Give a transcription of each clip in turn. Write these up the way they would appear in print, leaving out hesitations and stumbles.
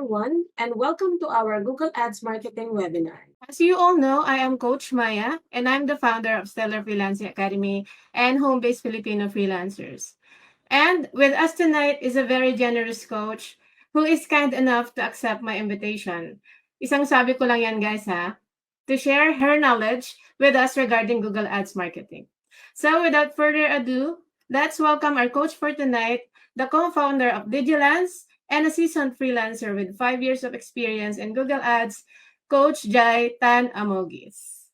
everyone, and welcome to our Google Ads Marketing webinar. As you all know, I am Coach Maya, and I'm the founder of Stellar Freelancing Academy and Home-Based Filipino Freelancers. And with us tonight is a very generous coach who is kind enough to accept my invitation. Isang sabi ko lang yan guys ha, to share her knowledge with us regarding Google Ads marketing. So without further ado, let's welcome our coach for tonight, the co-founder of Digilance and a seasoned freelancer with 5 years of experience in Google Ads, Coach Jai Tan Amogis.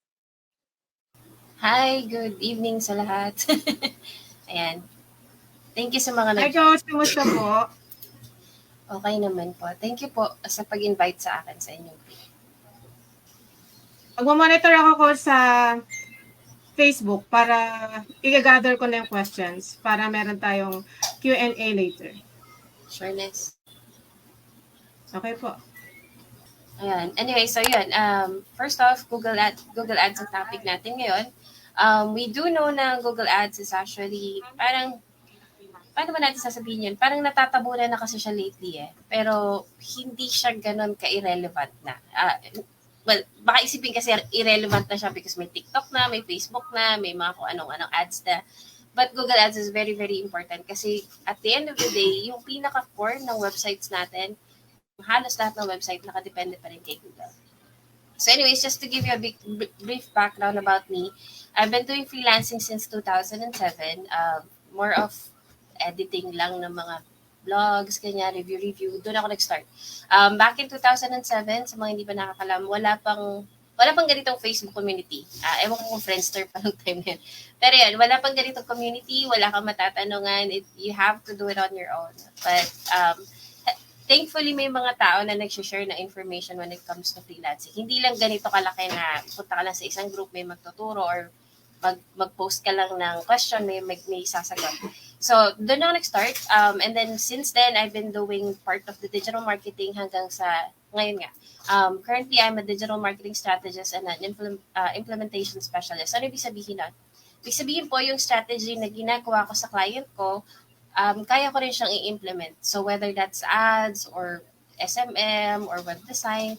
Hi, good evening sa lahat. Ayan. Thank you sa mga Hi Coach, kumusta po? Okay naman po. Thank you po sa pag-invite sa akin sa inyo. Magmamonitor ako Coach sa Facebook para i-gather ko na yung questions para meron tayong Q&A later. Sureness. Okay po. Ayan. Anyway, so yun. First off, Google Ads ang topic natin ngayon. We do know na Google Ads is actually parang, paano ba natin sasabihin yun? Parang natatabunan na kasi siya lately eh. Pero hindi siya ganun ka-irrelevant na. Well, baka isipin kasi irrelevant na siya because may TikTok na, may Facebook na, may mga kung anong ads na. But Google Ads is very, very important kasi at the end of the day, yung pinaka-core ng websites natin, halos lahat ng website nakadepende pa rin kay Google. So anyways, just to give you a brief background about me, I've been doing freelancing since 2007. More of editing lang ng mga vlogs, kanya, review. Doon ako nag-start. Back in 2007, sa mga hindi pa nakakalam, wala pang ganitong Facebook community. Ewan ko kung Friendster pa ng time na yun. Pero yan, wala pang ganitong community, wala kang matatanungan, you have to do it on your own. But thankfully, may mga tao na nag-share na information when it comes to freelancing. Hindi lang ganito kalaki na punta ka lang sa isang group, may magtuturo or mag-post ka lang ng question, may sasagot. So, doon ako nag-start. And then, since then, I've been doing part of the digital marketing hanggang sa ngayon nga. Currently, I'm a digital marketing strategist and an implementation specialist. Ano ibig sabihin nun? Ibig sabihin po yung strategy na ginagawa ko sa client ko, kaya ko rin siyang i-implement. So, whether that's ads or SMM or web design,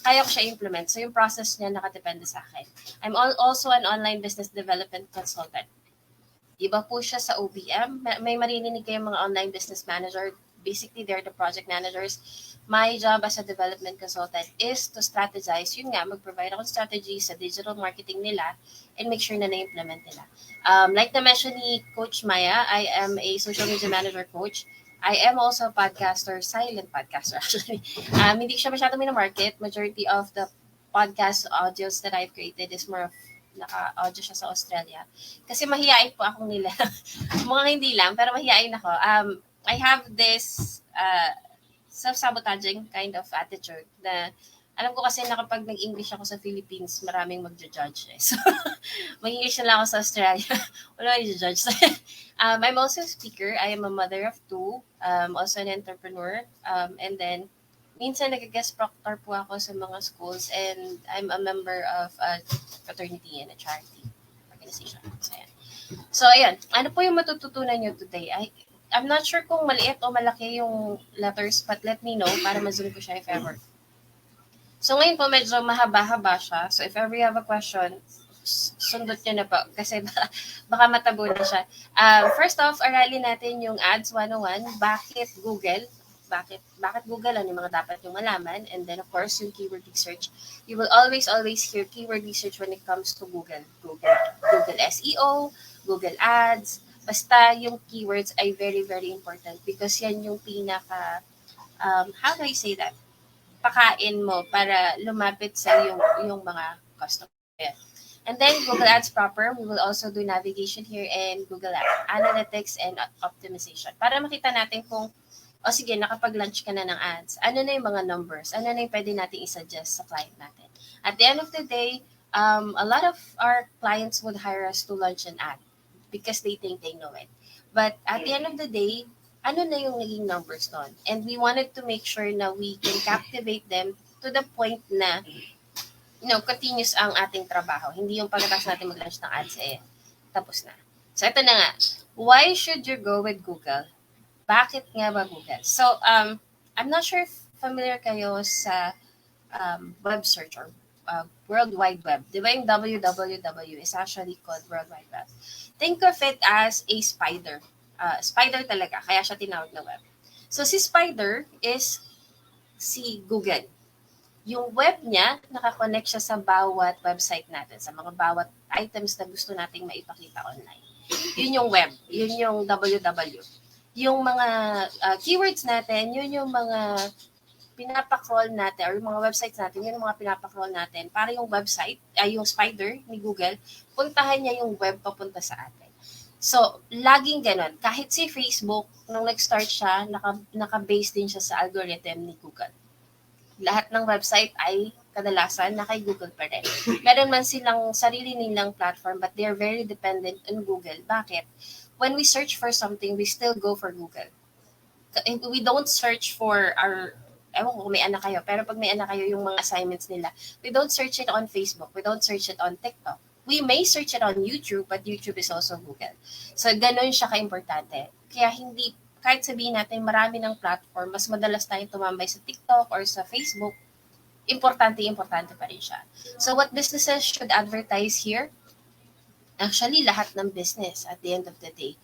kaya ko siya implement. So, yung process niya nakadepende sa akin. I'm also an online business development consultant. Iba po siya sa OBM. May marinig kayong mga online business manager. Basically, they're the project managers. My job as a development consultant is to strategize. Yun nga, mag-provide ako strategy sa digital marketing nila and make sure na na-implement nila. Like na-mention ni Coach Maya, I am a social media manager coach. I am also a podcaster, silent podcaster actually. Hindi siya masyadong minamarket. Majority of the podcast audios that I've created is more of naka-audio siya sa Australia. Kasi mahihain po akong nila. Mga hindi lang, pero mahihain ako. I have this self-sabotaging kind of attitude na alam ko kasi na kapag nag-English ako sa Philippines, maraming magja-judge. So, mag-English na lang ako sa Australia. Wala mag-judge. I'm also a speaker. I am a mother of two. Also an entrepreneur. And then, minsan nag-guest proctor po ako sa mga schools and I'm a member of a fraternity and a charity organization. So, ayan. Ano po yung matututunan nyo today? I'm not sure kung maliit o malaki yung letters but let me know para ma-zoom ko siya if ever. So, ngayon po medyo mahaba-haba siya. So, if ever you have a question, sundot nyo na po kasi baka matabo na siya. First off, aralin natin yung Ads 101. Bakit Google? Bakit Google? Ano yung mga dapat yung malaman? And then, of course, yung keyword research. You will always hear keyword research when it comes to Google. Google SEO, Google Ads. Basta yung keywords ay very, very important because yan yung pinaka, how do I say that? Pakain mo para lumapit sa yung mga customer. And then Google Ads proper, we will also do navigation here and Google Ads, analytics and optimization. Para makita natin kung, sige, nakapag-launch ka na ng ads. Ano na yung mga numbers? Ano na yung pwede natin i-suggest sa client natin? At the end of the day, a lot of our clients would hire us to launch an ad because they think they know it. But at the end of the day, ano na yung naging numbers nun? And we wanted to make sure na we can captivate them to the point na, continuous ang ating trabaho. Hindi yung pagkatapos natin mag-launch ng ads, tapos na. So, ito na nga. Why should you go with Google? Bakit nga ba Google? So, I'm not sure if familiar kayo sa web search or World Wide Web. Di ba yung www is actually called World Wide Web. Think of it as a spider. Spider talaga, kaya siya tinawag na web. So si spider is si Google. Yung web niya, nakakonect siya sa bawat website natin, sa mga bawat items na gusto nating maipakita online. Yun yung web, yun yung www. Yung mga keywords natin, yun yung mga pinapacrawl natin or yung mga websites natin, yun yung mga pinapacrawl natin para yung website, yung spider ni Google, puntahan niya yung web papunta sa atin. So, laging ganun. Kahit si Facebook, nung nag-start siya, naka-base din siya sa algorithm ni Google. Lahat ng website ay kadalasan na kay Google pa rin. Meron man silang sarili nilang platform but they're very dependent on Google. Bakit? When we search for something, we still go for Google. We don't search for our, ewan ko kung may anak kayo, pero pag may anak kayo, yung mga assignments nila, we don't search it on Facebook, we don't search it on TikTok. We may search it on YouTube, but YouTube is also Google. So, ganun siya ka-importante. Kaya hindi, kahit sabihin natin marami ng platform, mas madalas tayong tumambay sa TikTok or sa Facebook, importante pa rin siya. So, what businesses should advertise here? Actually, lahat ng business at the end of the day.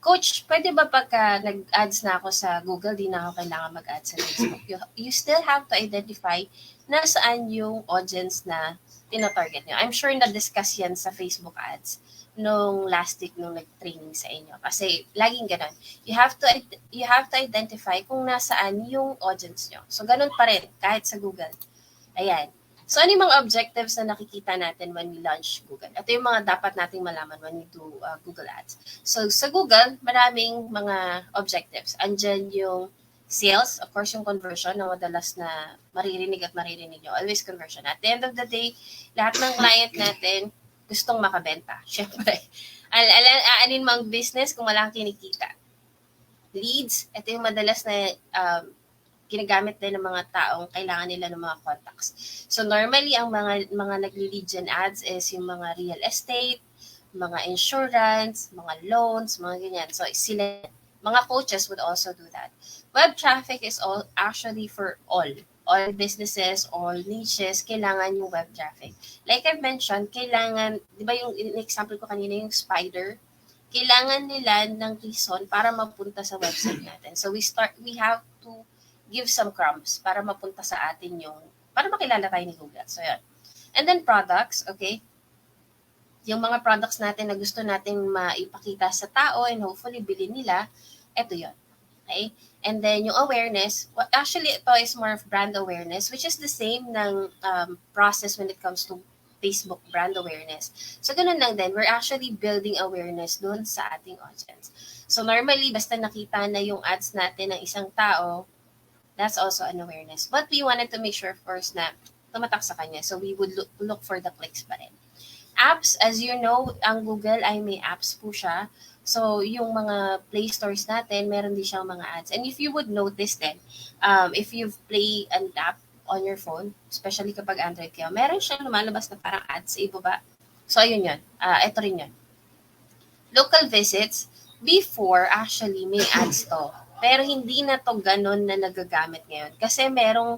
Coach, pwede ba pagka nag-ads na ako sa Google, di na ako kailangan mag-ads sa Facebook? You still have to identify na saan yung audience na tinatarget nyo. I'm sure na-discuss yan sa Facebook ads nung last week nung nag-training sa inyo. Kasi laging ganun. You have to identify kung nasaan yung audience nyo. So, ganun pa rin kahit sa Google. Ayan. So, ano yung mga objectives na nakikita natin when we launch Google? Ito yung mga dapat nating malaman when we do Google Ads. So, sa Google, maraming mga objectives. Andyan yung sales, of course, yung conversion na madalas na maririnig nyo. Always conversion. At the end of the day, lahat ng client natin gustong makabenta. Siyempre, aanin mo ang business kung walang kinikita. Leads, ito yung madalas na ginagamit din ng mga taong kailangan nila ng mga contacts. So normally, ang mga nagli-lead gen ads is yung mga real estate, mga insurance, mga loans, mga ganyan. So sila, mga coaches would also do that. Web traffic is actually for all businesses, all niches, kailangan yung web traffic. Like I've mentioned, kailangan, di ba yung example ko kanina, yung spider, kailangan nila ng reason para mapunta sa website natin. So we have to give some crumbs para mapunta sa atin para makilala tayo ni Google. So, yun. And then products, okay? Yung mga products natin na gusto natin maipakita sa tao and hopefully bilhin nila, eto yun. Okay? And then yung awareness, actually ito is more of brand awareness, which is the same ng process when it comes to Facebook brand awareness. So, ganun lang din. We're actually building awareness dun sa ating audience. So, normally, basta nakita na yung ads natin ng isang tao, that's also an awareness. But we wanted to make sure, of course, na tumatak sa kanya. So, we would look for the clicks pa rin. Apps, as you know, ang Google ay may apps po siya. So, yung mga Play Stores natin, meron din siyang mga ads. And if you would notice then, if you've play an app on your phone, especially kapag Android kayo, meron siyang lumalabas na parang ads sa ibaba. So, ayun yun. Ito rin yun. Local visits, before, actually, may ads to. Pero hindi na to ganun na nagagamit ngayon. Kasi merong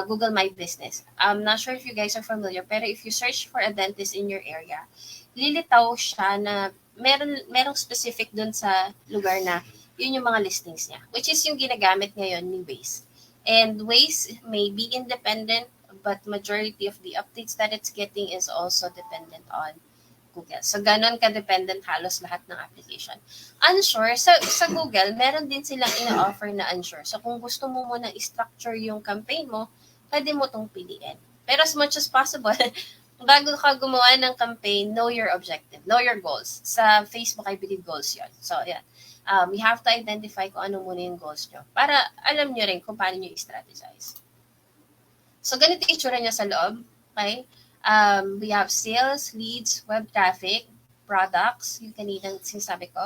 Google My Business. I'm not sure if you guys are familiar, pero if you search for a dentist in your area, lilitaw siya na merong specific dun sa lugar na yun yung mga listings niya. Which is yung ginagamit ngayon ni Waze. And Waze may be independent, but majority of the updates that it's getting is also dependent on Google. So, ganun ka-dependent halos lahat ng application. Unsure, sa Google, meron din silang ina-offer na unsure. So, kung gusto mo muna i-structure yung campaign mo, pwede mo itong piliin. Pero as much as possible, bago ka gumawa ng campaign, know your objective, know your goals. Sa Facebook, I believe goals yun. So, yeah. You have to identify kung ano muna yung goals nyo para alam nyo rin kung paano nyo i-strategize. So, ganito itsura niya sa loob. Okay? We have sales, leads, web traffic, products, yung kaninang sinasabi ko,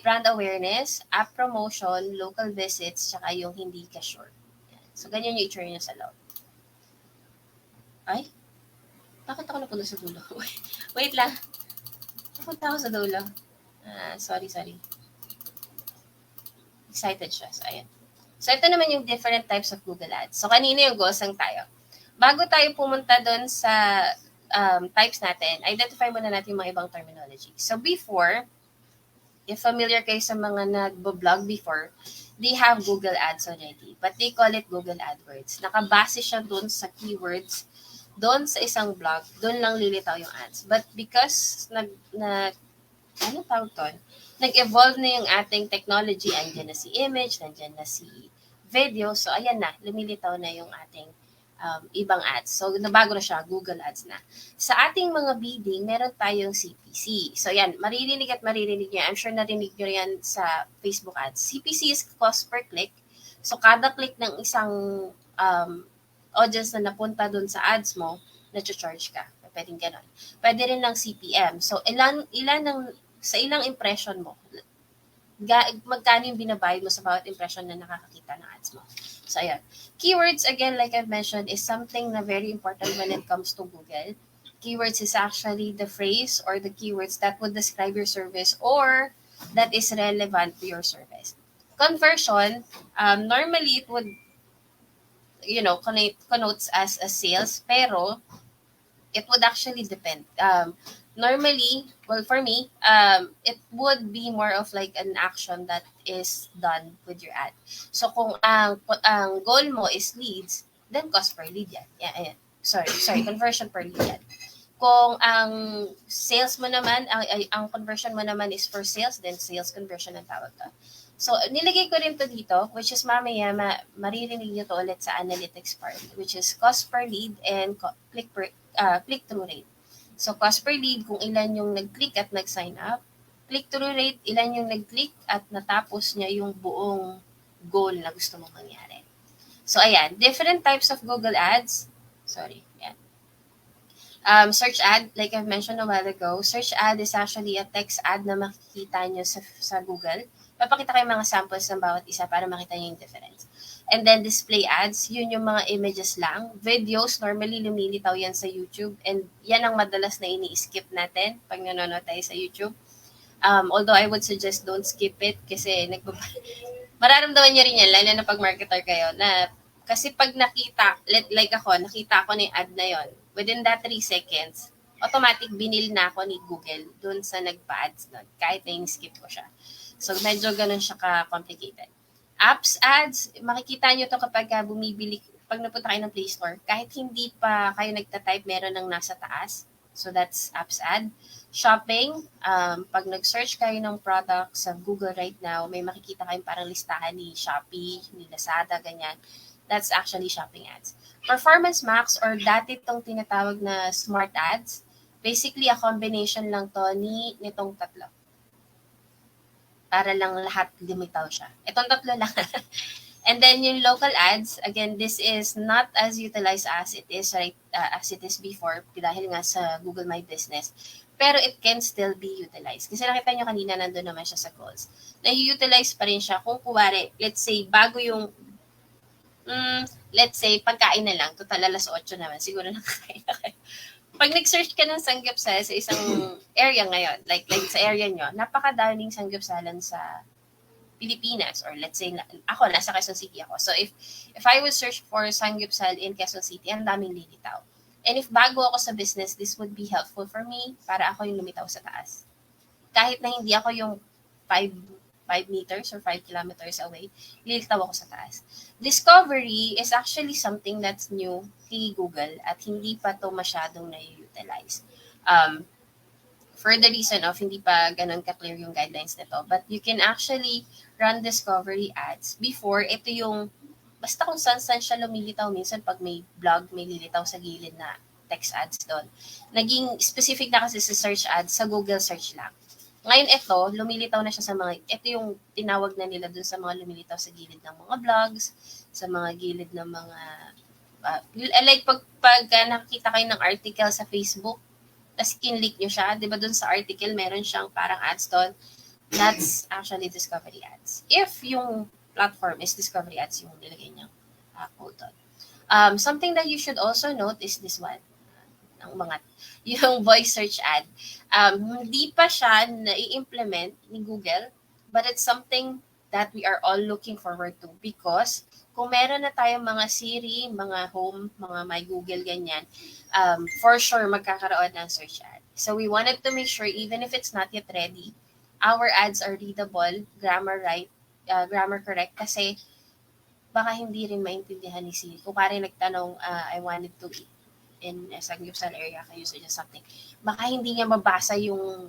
brand awareness, app promotion, local visits, tsaka yung hindi ka sure. So, ganyan yung itsura niya sa loob. Ay? Bakit ako napunta sa dulo? Wait lang. Napunta ako sa dulo. Sorry. Excited siya. So, ayan. So, ito naman yung different types of Google Ads. So, kanina yung gosang tayo. Bago tayo pumunta doon sa types natin, identify muna natin yung mga ibang terminology. So, before, if familiar kayo sa mga nagbo-blog before, they have Google Ads already. But they call it Google AdWords. Nakabase siya doon sa keywords doon sa isang blog, doon lang lilitaw yung ads. But because ano tawag to? Nag-evolve na yung ating technology, andyan na si image, nandyan na si video, so ayan na, lumilitaw na yung ating ibang ads. So, nabago na siya, Google Ads na. Sa ating mga bidding, meron tayong CPC. So, yan, maririnig nyo. I'm sure narinig nyo yan sa Facebook ads. CPC is cost per click. So, kada click ng isang audience na napunta dun sa ads mo, na-charge ka. Pwedeng ganon. Pwede rin lang CPM. So, sa ilang impression mo, magkano yung binabayad mo sa bawat impression na nakakakita ng ads mo. So, ayan. Keywords, again, like I've mentioned, is something na very important when it comes to Google. Keywords is actually the phrase or the keywords that would describe your service or that is relevant to your service. Conversion, normally it would, connotes as a sales, pero it would actually depend. Normally, well, for me, it would be more of like an action that is done with your ad. So, kung ang goal mo is leads, then cost per lead yan. Yeah. Sorry, conversion per lead yan. Kung ang sales mo naman, ang conversion mo naman is for sales, then sales conversion ang tawag to. So, nilagay ko rin to dito, which is mamaya, maririnig nyo to ulit sa analytics part, which is cost per lead and click-through rate. So, cost per lead, kung ilan yung nag-click at nag-sign up. Click-through rate, ilan yung nag-click at natapos niya yung buong goal na gusto mong mangyari. So, ayan. Different types of Google Ads. Sorry. Ayan. Search ad, like I've mentioned a while ago, search ad is actually a text ad na makikita nyo sa Google. Papakita kayo mga samples ng bawat isa para makita nyo yung difference. And then display ads, yun yung mga images lang. Videos, normally lumilitaw yan sa YouTube. And yan ang madalas na ini-skip natin pag nanonood tayo sa YouTube. Although I would suggest don't skip it kasi mararamdaman nyo rin yan, lalo na pag marketer kayo, na kasi pag nakita ko na yung ad na yon, within that 3 seconds, automatic binil na ako ni Google dun sa nagpa-ads nun, kahit na in-skip ko siya. So, medyo ganun siya ka-complicated. Apps ads, makikita nyo to kapag pag napunta kayo ng Play Store, kahit hindi pa kayo nagta-type, meron ng nasa taas. So, that's apps ad. Shopping, pag nag-search kayo ng product sa Google right now, may makikita kayong parang listahan ni Shopee, ni Lazada, ganyan. That's actually shopping ads. Performance Max, or dati itong tinatawag na smart ads, basically a combination lang to nitong tatlo. Para lang lahat lumitaw siya. Itong tatlo lang. And then yung local ads, again, this is not as utilized as it is before dahil nga sa Google My Business. Pero it can still be utilized. Kasi nakita nyo kanina nandun naman siya sa goals. Na-utilize pa rin siya kung kuwari, let's say, bago yung let's say, pagkain na lang. Total, alas 8 naman. Siguro nakakain na kayo. Pag nag-search ka ng sanggapsal sa isang area ngayon, like sa area nyo, napakadaming sanggapsalan sa Pilipinas, or let's say, ako, nasa Quezon City ako. So, if I would search for sanggapsal in Quezon City, ang daming lilitaw. And if bago ako sa business, this would be helpful for me para ako yung lumitaw sa taas. Kahit na hindi ako yung 5 meters or 5 kilometers away, lilitaw ako sa taas. Discovery is actually something that's new kay Google at hindi pa to masyadong na-utilize. For the reason of hindi pa ganun ka-clear yung guidelines nito. But you can actually run discovery ads before. Ito yung, basta kung saan siya lumilitaw. Minsan pag may blog, may lilitaw sa gilid na text ads doon. Naging specific na kasi sa search ads sa Google search lang. Ngayon ito, lumilitaw na siya sa ito yung tinawag na nila dun sa mga lumilitaw sa gilid ng mga blogs, sa mga gilid ng mga, like pag nakikita kayo ng article sa Facebook, tapos kinlik nyo siya, di ba dun sa article, meron siyang parang ads doon, that's actually discovery ads. If yung platform is discovery ads, yung nilagay niyang code doon. Something that you should also note is this one, yung voice search ad. Hindi pa siya na-i-implement ni Google, but it's something that we are all looking forward to, because kung meron na tayong mga Siri, mga Home, mga My Google, ganyan, for sure magkakaroon ng search ad. So we wanted to make sure, even if it's not yet ready, our ads are readable, grammar right, grammar correct, kasi baka hindi rin maintindihan ni Siri. Kung parang nagtanong, I wanted to eat in a Sangyupsal area, can you suggest something? Baka hindi niya mabasa yung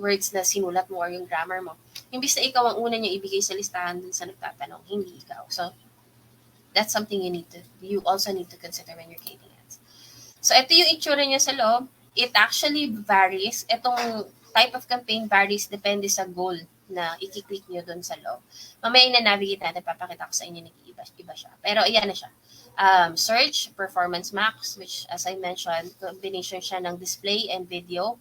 words na sinulat mo or yung grammar mo. Imbis na ikaw ang una niya ibigay sa listahan dun sa nagtatanong, hindi ikaw. So, that's something you also need to consider when you're creating ads. So, ito yung itsura niya sa loob. It actually varies. Itong type of campaign varies depende sa goal na i-click nyo dun sa loob. Mamaya na-navigate natin, papakita ko sa inyo, nag-iba siya. Pero ayan na siya. Search, Performance Max, which as I mentioned, combination siya ng display and video,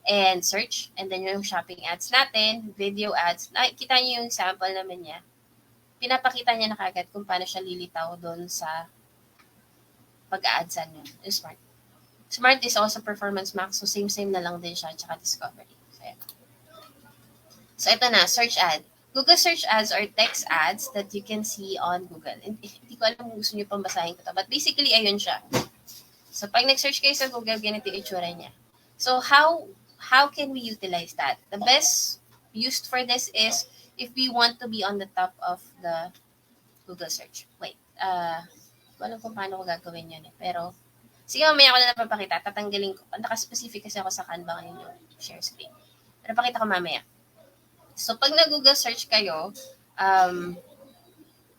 and search, and then yung shopping ads natin, video ads. Nakikita niyo yung sample naman niya. Pinapakita niya na kagad kung paano siya lilitaw doon sa pag-a-adsan niyo. Smart. Smart is also Performance Max, so same na lang din siya, tsaka Discovery. So ito na, search ad. Google search ads are text ads that you can see on Google. Hindi ko alam kung gusto niyo pang basahin ko to, but basically ayun siya. So pag nag-search kayo sa Google, ganito yung itsura niya. So how can we utilize that? The best used for this is if we want to be on the top of the Google search. Wait, wala kung paano ko gagawin yun eh. Pero, sige, mamaya ko na napapakita. Tatanggalin ko. Naka-specific kasi ako sa Canva ngayon yung share screen. Pero pakita ko mamaya. So, pag nag-Google search kayo,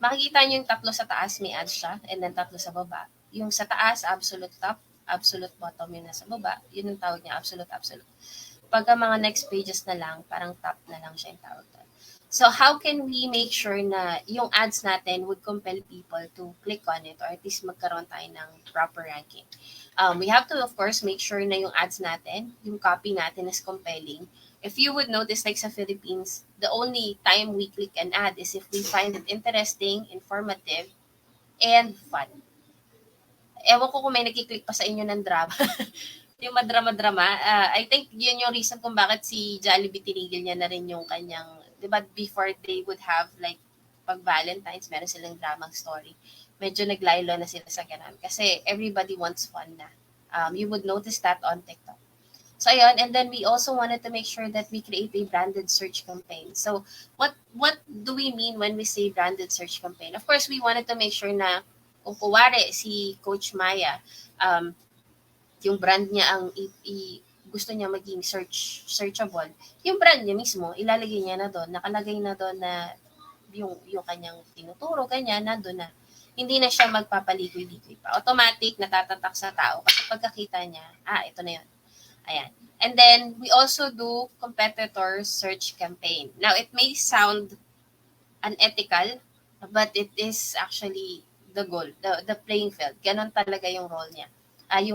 makikita nyo yung tatlo sa taas, may ads siya, and then tatlo sa baba. Yung sa taas, absolute top, absolute bottom, yun nasa baba. Yun yung tawag niya, absolute. Pagka mga next pages na lang, parang top na lang siya yung tawag doon. So, how can we make sure na yung ads natin would compel people to click on it, or at least magkaroon tayo ng proper ranking? We have to, of course, make sure na yung ads natin, yung copy natin is compelling. If you would notice, like sa Philippines, the only time we click an ad is if we find it interesting, informative, and fun. Ewan ko kung may nagkiklik pa sa inyo ng drama. Yung madrama-drama. I think yun yung reason kung bakit si Jollibee tinigil niya na rin yung kanyang, di ba, before they would have, like, pag Valentine's, meron silang dramang story. Medyo naglaylo na sila sa ganun. Kasi everybody wants fun na. You would notice that on TikTok. So, ayun, and then we also wanted to make sure that we create a branded search campaign. So, what do we mean when we say branded search campaign? Of course, we wanted to make sure na kung kuwari si Coach Maya, yung brand niya ang gusto niya maging searchable, yung brand niya mismo, ilalagay niya na doon, nakalagay na doon na yung kanyang tinuturo, ganyan, na doon na. Hindi na siya magpapaligoy-ligoy pa. Automatic, natatatak sa tao kasi pagkakita niya, ito na yun. Ayan. And then, we also do competitor search campaign. Now, it may sound unethical, but it is actually the goal, the playing field. Ganon talaga yung rule niya. I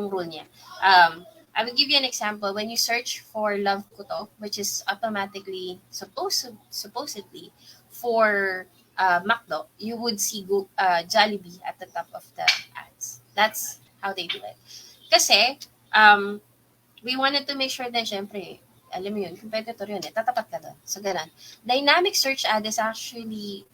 will give you an example. When you search for Love Kuto, which is automatically, supposedly, for McDo, you would see Jollibee at the top of the ads. That's how they do it. Kasi, we wanted to make sure na, syempre, alam mo yun, competitor yun, tatapat ka doon. So, ganun. Dynamic search ad is actually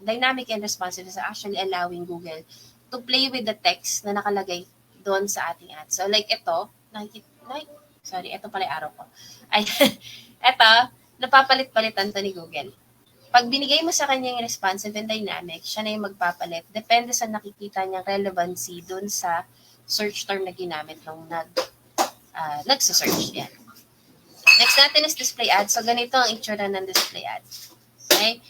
dynamic and responsive is actually allowing Google to play with the text na nakalagay doon sa ating ad. So, like ito, ito pala yung arrow ko. Ito, napapalit-palitan to ni Google. Pag binigay mo sa kanya yung responsive and dynamic, siya na yung magpapalit. Depende sa nakikita niyang relevancy doon sa search term na ginamit nung nagsa-search. Yan. Next natin is display ad. So, ganito ang itsura ng display ad. Okay?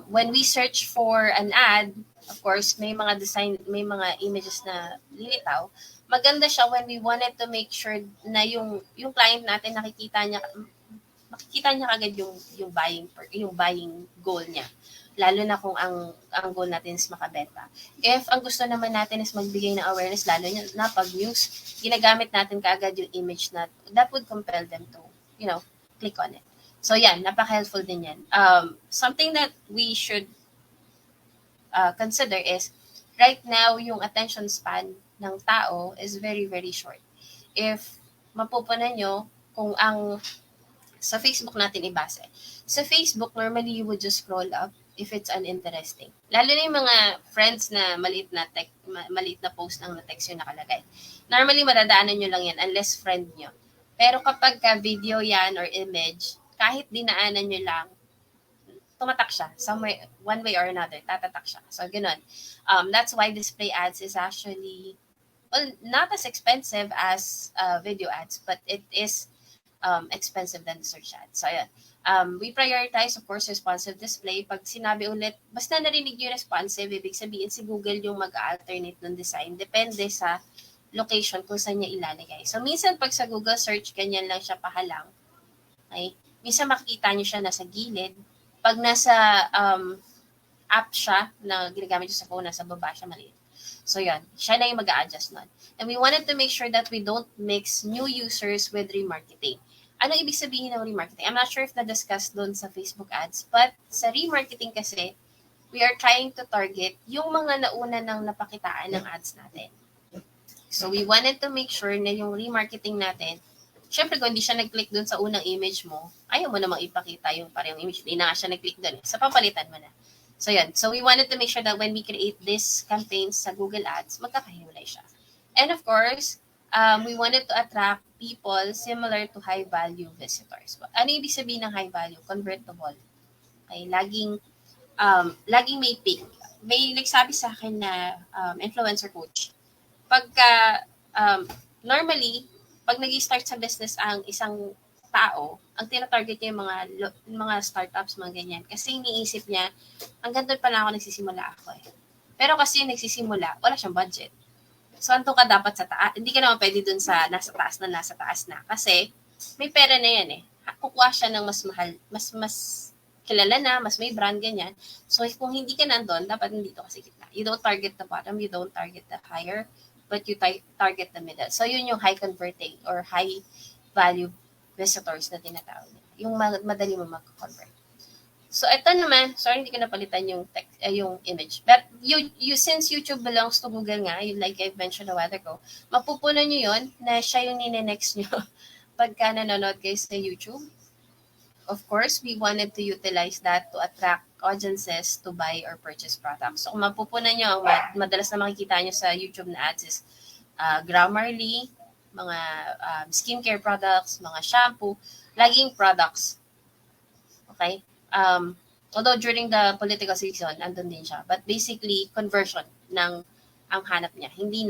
When we search for an ad, of course, may mga design, may mga images na lilitaw. Maganda siya when we wanted to make sure na yung client natin makikita niya agad yung buying goal niya. Lalo na kung ang goal natin is makabenta. If ang gusto naman natin is magbigay ng awareness, lalo na pag news, ginagamit natin kaagad yung image that would compel them to, click on it. So, yan, napaka-helpful din yan. Something that we should consider is, right now, yung attention span ng tao is very, very short. If mapupunan nyo, kung ang Sa Facebook natin ibase. Sa Facebook, normally you would just scroll up if it's uninteresting. Lalo na yung mga friends na maliit na post lang na text yung nakalagay. Normally, madadaanan nyo lang yan unless friend nyo. Pero kapag video yan or image, kahit dinaanan nyo lang, tumatak siya. Somewhere, one way or another, tatatak siya. So, ganun. That's why display ads is actually, well, not as expensive as video ads, but it is expensive than the search ads. So, ayan. We prioritize, of course, responsive display. Pag sinabi ulit, basta narinig yung responsive, ibig sabihin si Google yung mag-alternate ng design. Depende sa location kung saan niya ilalagay. So, minsan pag sa Google search, ganyan lang siya pahalang. Okay? Minsan makikita niyo siya nasa gilid. Pag nasa app siya na ginagamit niyo sa phone, nasa baba siya maliit. So, yan. Siya na yung mag-a-adjust nun. And we wanted to make sure that we don't mix new users with remarketing. Ano ibig sabihin ng remarketing? I'm not sure if na-discuss doon sa Facebook ads, but sa remarketing kasi, we are trying to target yung mga nauna nang napakitaan ng ads natin. So, we wanted to make sure na yung remarketing natin, syempre kung hindi siya nag-click doon sa unang image mo, ayaw mo namang ipakita yung parehong image. Hindi na nga siya nag-click doon. Sa papalitan mo na. So, yan. So, we wanted to make sure that when we create this campaigns sa Google Ads, magkakahiwalay siya. And of course, we wanted to attract people similar to high-value visitors. Ano ibig sabihin ng high-value? Convertible. Okay, laging may peak. May nagsabi sa akin na influencer coach. Pagka, normally, pag nag-start sa business ang isang tao, ang tina-target niya yung mga startups, mga ganyan. Kasi iniisip niya, hanggang doon pa lang ako nagsisimula ako eh. Pero kasi yung nagsisimula, wala siyang budget. So, anto ka dapat sa taas. Hindi ka naman pwede dun sa nasa taas na. Kasi, may pera na yan eh. Kukuha siya ng mas mahal, mas kilala na, mas may brand, ganyan. So, kung hindi ka nandun, dapat nandito ka sa gitna. You don't target the bottom, you don't target the higher, but you target the middle. So, yun yung high converting or high value visitors na tinatawag nila. Yung madali mo mag-convert. So, ito naman, sorry, hindi ko napalitan yung text, yung image. But since YouTube belongs to Google nga, like I've mentioned a while ago, mapupunan nyo yun na siya yung nine-next nyo pagka nanonood kayo sa YouTube. Of course, we wanted to utilize that to attract audiences to buy or purchase products. So, kung mapupunan nyo, ang madalas na makikita nyo sa YouTube na ads is Grammarly, mga skincare products, mga shampoo, laging products. Okay? Although during the political season, andun din siya. But basically, conversion ng ang hanap niya. Hindi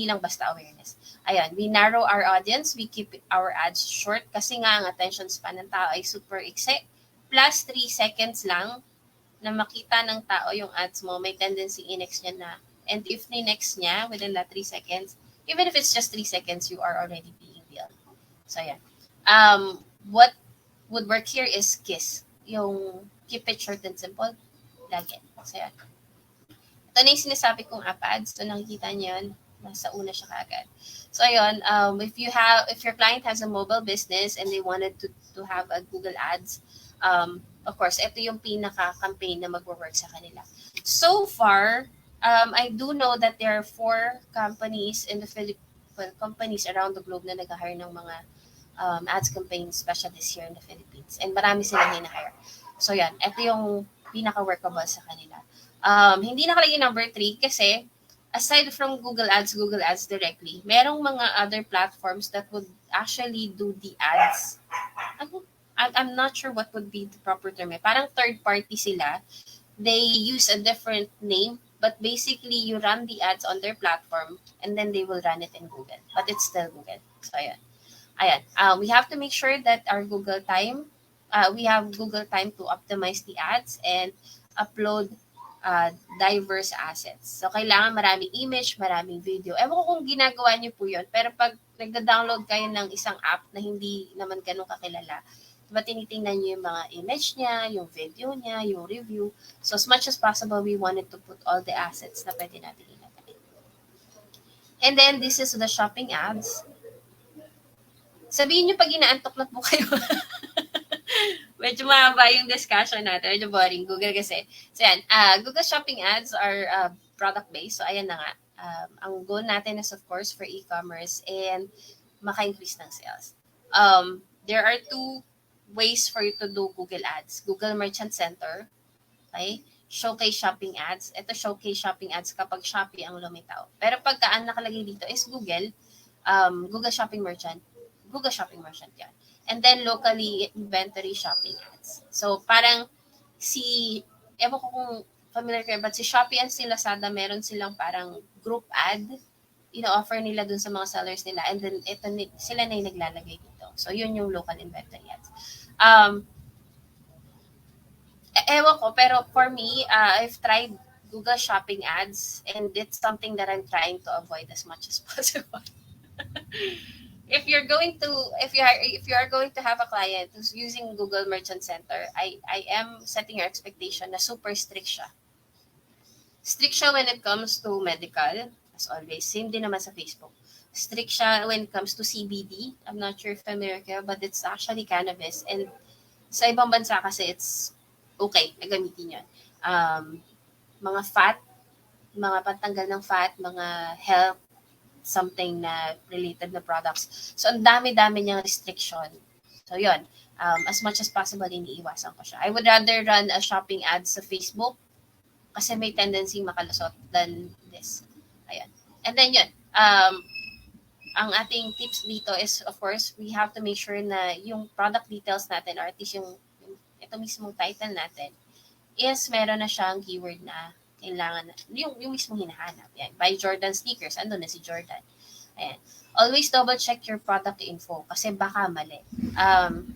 lang basta awareness. Ayan, we narrow our audience. We keep our ads short kasi nga ang attention span ng tao ay super iksi. Plus 3 seconds lang na makita ng tao yung ads mo, may tendency i-next niya na. And if ni-next niya within that 3 seconds, even if it's just 3 seconds, you are already being billed. So, ayan. What would work here is KISS. Yung keep it short and simple, lagi. So, yan. Ito na yung sinasabi kong app ads. So, nakikita niyo yun. Nasa una siya kaagad. So, ayun, if your client has a mobile business and they wanted to have a Google Ads, of course, ito yung pinaka-campaign na mag-work sa kanila. So far, I do know that there are 4 companies in the companies around the globe na nag-hire ng mga ads campaign specialists here in the Philippines. And marami silang hina-hire. So yan, ito yung pinaka-workable sa kanila. Hindi nakalagay number 3 kasi aside from Google Ads directly, merong mga other platforms that would actually do the ads. I'm not sure what would be the proper term. Parang third party sila. They use a different name, but basically you run the ads on their platform and then they will run it in Google. But it's still Google. So ayan. We have to make sure that our Google time, we have Google time to optimize the ads and upload diverse assets. So, kailangan maraming image, maraming video. Ewan ko kung ginagawa niyo po yun, pero pag nagda-download kayo ng isang app na hindi naman ganun kakilala, diba tinitingnan niyo yung mga image niya, yung video niya, yung review. So, as much as possible, we wanted to put all the assets na pwede natin ilagay. And then, this is the shopping ads. Sabihin niyo pag inaantok na po kayo. Medyo mahaba yung discussion natin. Medyo boring. Google kasi. So, yan. Google Shopping Ads are product-based. So, ayan na nga. Ang goal natin is, of course, for e-commerce and maka-increase ng sales. There are 2 ways for you to do Google Ads. Google Merchant Center, okay? Showcase Shopping Ads. Ito Showcase Shopping Ads kapag Shopee ang lumitaw. Pero pagka ang nakalagay dito is Google, Google Shopping Merchant, Google Shopping Merchant yan. And then locally inventory shopping ads. So parang ewan ko kung familiar kayo, but si Shopee and si Lazada, meron silang parang group ad, ino-offer nila dun sa mga sellers nila, and then sila na yung naglalagay dito. So yun yung local inventory ads. Ewan ko, pero for me, I've tried Google Shopping ads, and it's something that I'm trying to avoid as much as possible. If you are going to have a client who's using Google Merchant Center, I am setting your expectation na super strict siya. Strict siya when it comes to medical, as always. Same din naman sa Facebook. Strict siya when it comes to CBD. I'm not sure if familiar kayo, but it's actually cannabis. And sa ibang bansa kasi it's okay na gamitin yun. Mga fat, mga pantanggal ng fat, mga health, something na related na products. So, ang dami-dami niyang restriction. So, yun. As much as possible, iniiwasan ko siya. I would rather run a shopping ad sa Facebook kasi may tendency makalusot than this. Ayan. And then, yun. Ang ating tips dito is, of course, we have to make sure na yung product details natin, or at least yung ito mismong title natin, is meron na siyang keyword na kailangan yung mismong hinahanap. Yan. Buy Jordan sneakers. Ando na si Jordan. Ayan. Always double check your product info kasi baka mali.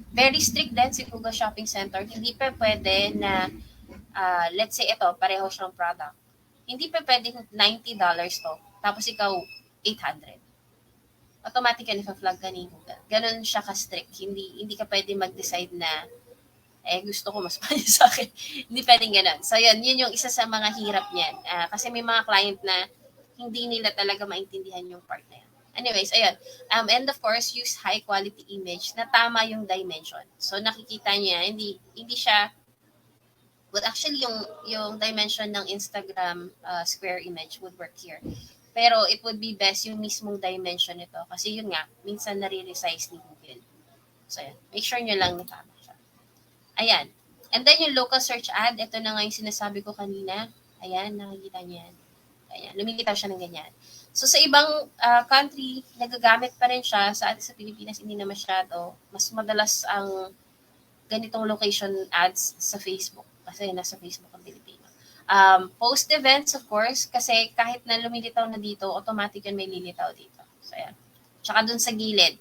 Very strict din si Google Shopping Center. Hindi pa pwede na, let's say ito, pareho siyang product. Hindi pa pwede $90 to. Tapos ikaw, 800. Automatic yan if-flag ka ni Google. Ganun siya ka-strict. Hindi ka pwede mag-decide na gusto ko mas mali sa akin. Hindi pwedeng ganun. So, yun yung isa sa mga hirap niyan. Kasi may mga client na hindi nila talaga maintindihan yung part na yan. Anyways, ayun. And of course, use high quality image na tama yung dimension. So, nakikita niya, hindi siya, but actually, yung dimension ng Instagram square image would work here. Pero it would be best yung mismong dimension nito. Kasi yun nga, minsan nare-resize ni Google. So, ayun. Make sure nyo lang na tama. Ayan. And then yung local search ad, ito na nga yung sinasabi ko kanina. Ayan, nakikita niyo yan. Ayan, lumilitaw siya ng ganyan. So sa ibang country, nagagamit pa rin siya. Sa Pilipinas, hindi na masyado. Mas madalas ang ganitong location ads sa Facebook. Kasi nasa Facebook ang Pilipino. Post events, of course, kasi kahit na lumilitaw na dito, automatic yun may lilitaw dito. So ayan. Tsaka dun sa gilid,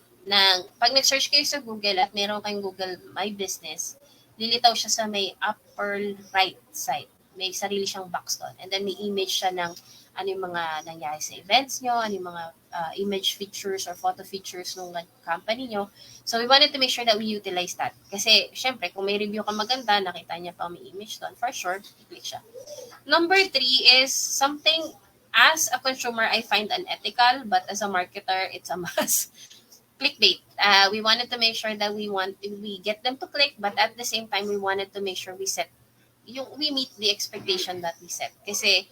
pag nag-search kayo sa Google at meron kayong Google My Business, lilitaw siya sa may upper right side. May sarili siyang box doon. And then may image siya ng ano yung mga nangyari sa events nyo, ano yung mga image features or photo features ng company nyo. So we wanted to make sure that we utilize that. Kasi syempre, kung may review ka maganda, nakita niya pa may image doon, for sure, i-click siya. Number 3 is something as a consumer I find unethical, but as a marketer, it's a must. Clickbait. We wanted to make sure that we get them to click, but at the same time, we wanted to make sure we meet the expectation that we set. Kasi,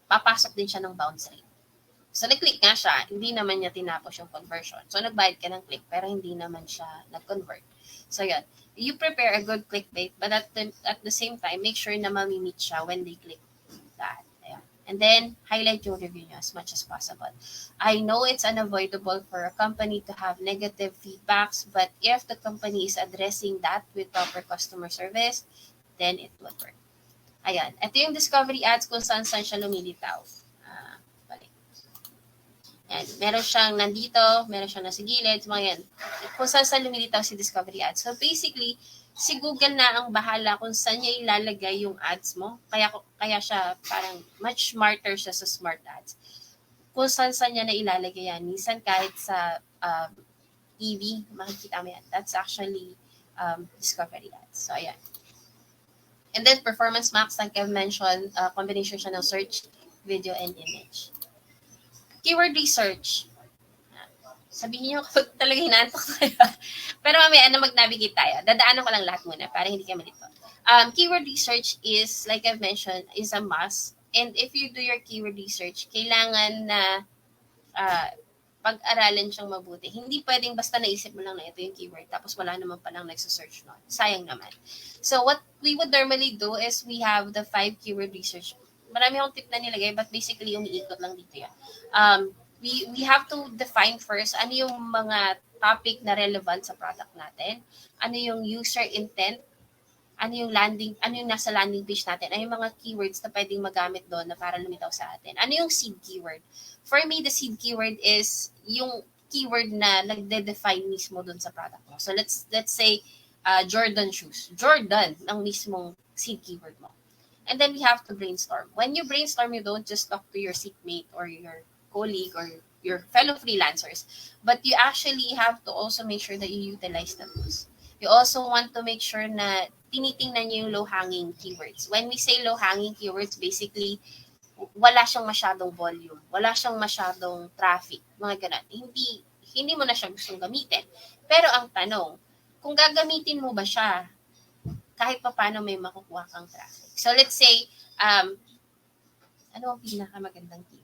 papasok din siya ng bounce rate. So, nag-click nga siya, hindi naman niya tinapos yung conversion. So, nagbayad ka ng click, pero hindi naman siya nag-convert. So, yun. You prepare a good clickbait, but at the same time, make sure na mamimit siya when they click that. And then, highlight yung review nyo as much as possible. I know it's unavoidable for a company to have negative feedbacks, but if the company is addressing that with proper customer service, then it will work. Ayan. Ito yung discovery ads kung saan siya lumilitaw. Balik. Ayan. Meron siyang nandito, meron siyang nasa gilid, mga yan. Kung saan lumilitaw si discovery ads. So basically, si Google na ang bahala kung saan niya ilalagay yung ads mo. Kaya siya parang much smarter siya sa smart ads. Kung saan niya na ilalagay yan. Minsan kahit sa TV, makikita mo yan. That's actually discovery ads. So, ayan. And then Performance Max, like I've mentioned, combination siya ng search, video, and image. Keyword research. Sabihin niyo kapag talaga hinaantok tayo. Pero mamaya na mag-navigate tayo. Dadaanan ko lang lahat muna para hindi kayo malito. Keyword research is, like I've mentioned, is a must. And if you do your keyword research, kailangan na pag-aralan siyang mabuti. Hindi pwedeng basta naisip mo lang na ito yung keyword tapos wala naman palang nagsa-search nun. Sayang naman. So what we would normally do is we have the 5 keyword research. Marami akong tip na nilagay but basically umiikot lang dito yan. We have to define first ano yung mga topic na relevant sa product natin, ano yung user intent, ano yung nasa landing page natin, ano yung mga keywords na pwedeng magamit doon na para lumitaw sa atin. Ano yung seed keyword? For me, the seed keyword is yung keyword na nagde-define mismo doon sa product mo. So let's say Jordan shoes. Jordan ang mismong seed keyword mo. And then we have to brainstorm. When you brainstorm, you don't just talk to your seatmate or your colleague or your fellow freelancers, but you actually have to also make sure that you utilize the tools. You also want to make sure na tinitingnan niyo yung low-hanging keywords. When we say low-hanging keywords, basically, wala siyang masyadong volume, wala siyang masyadong traffic, mga ganun. Hindi mo na siya gustong gamitin. Pero ang tanong, kung gagamitin mo ba siya, kahit pa paano may makukuha kang traffic. So let's say, ano ang pinakamagandang keyword?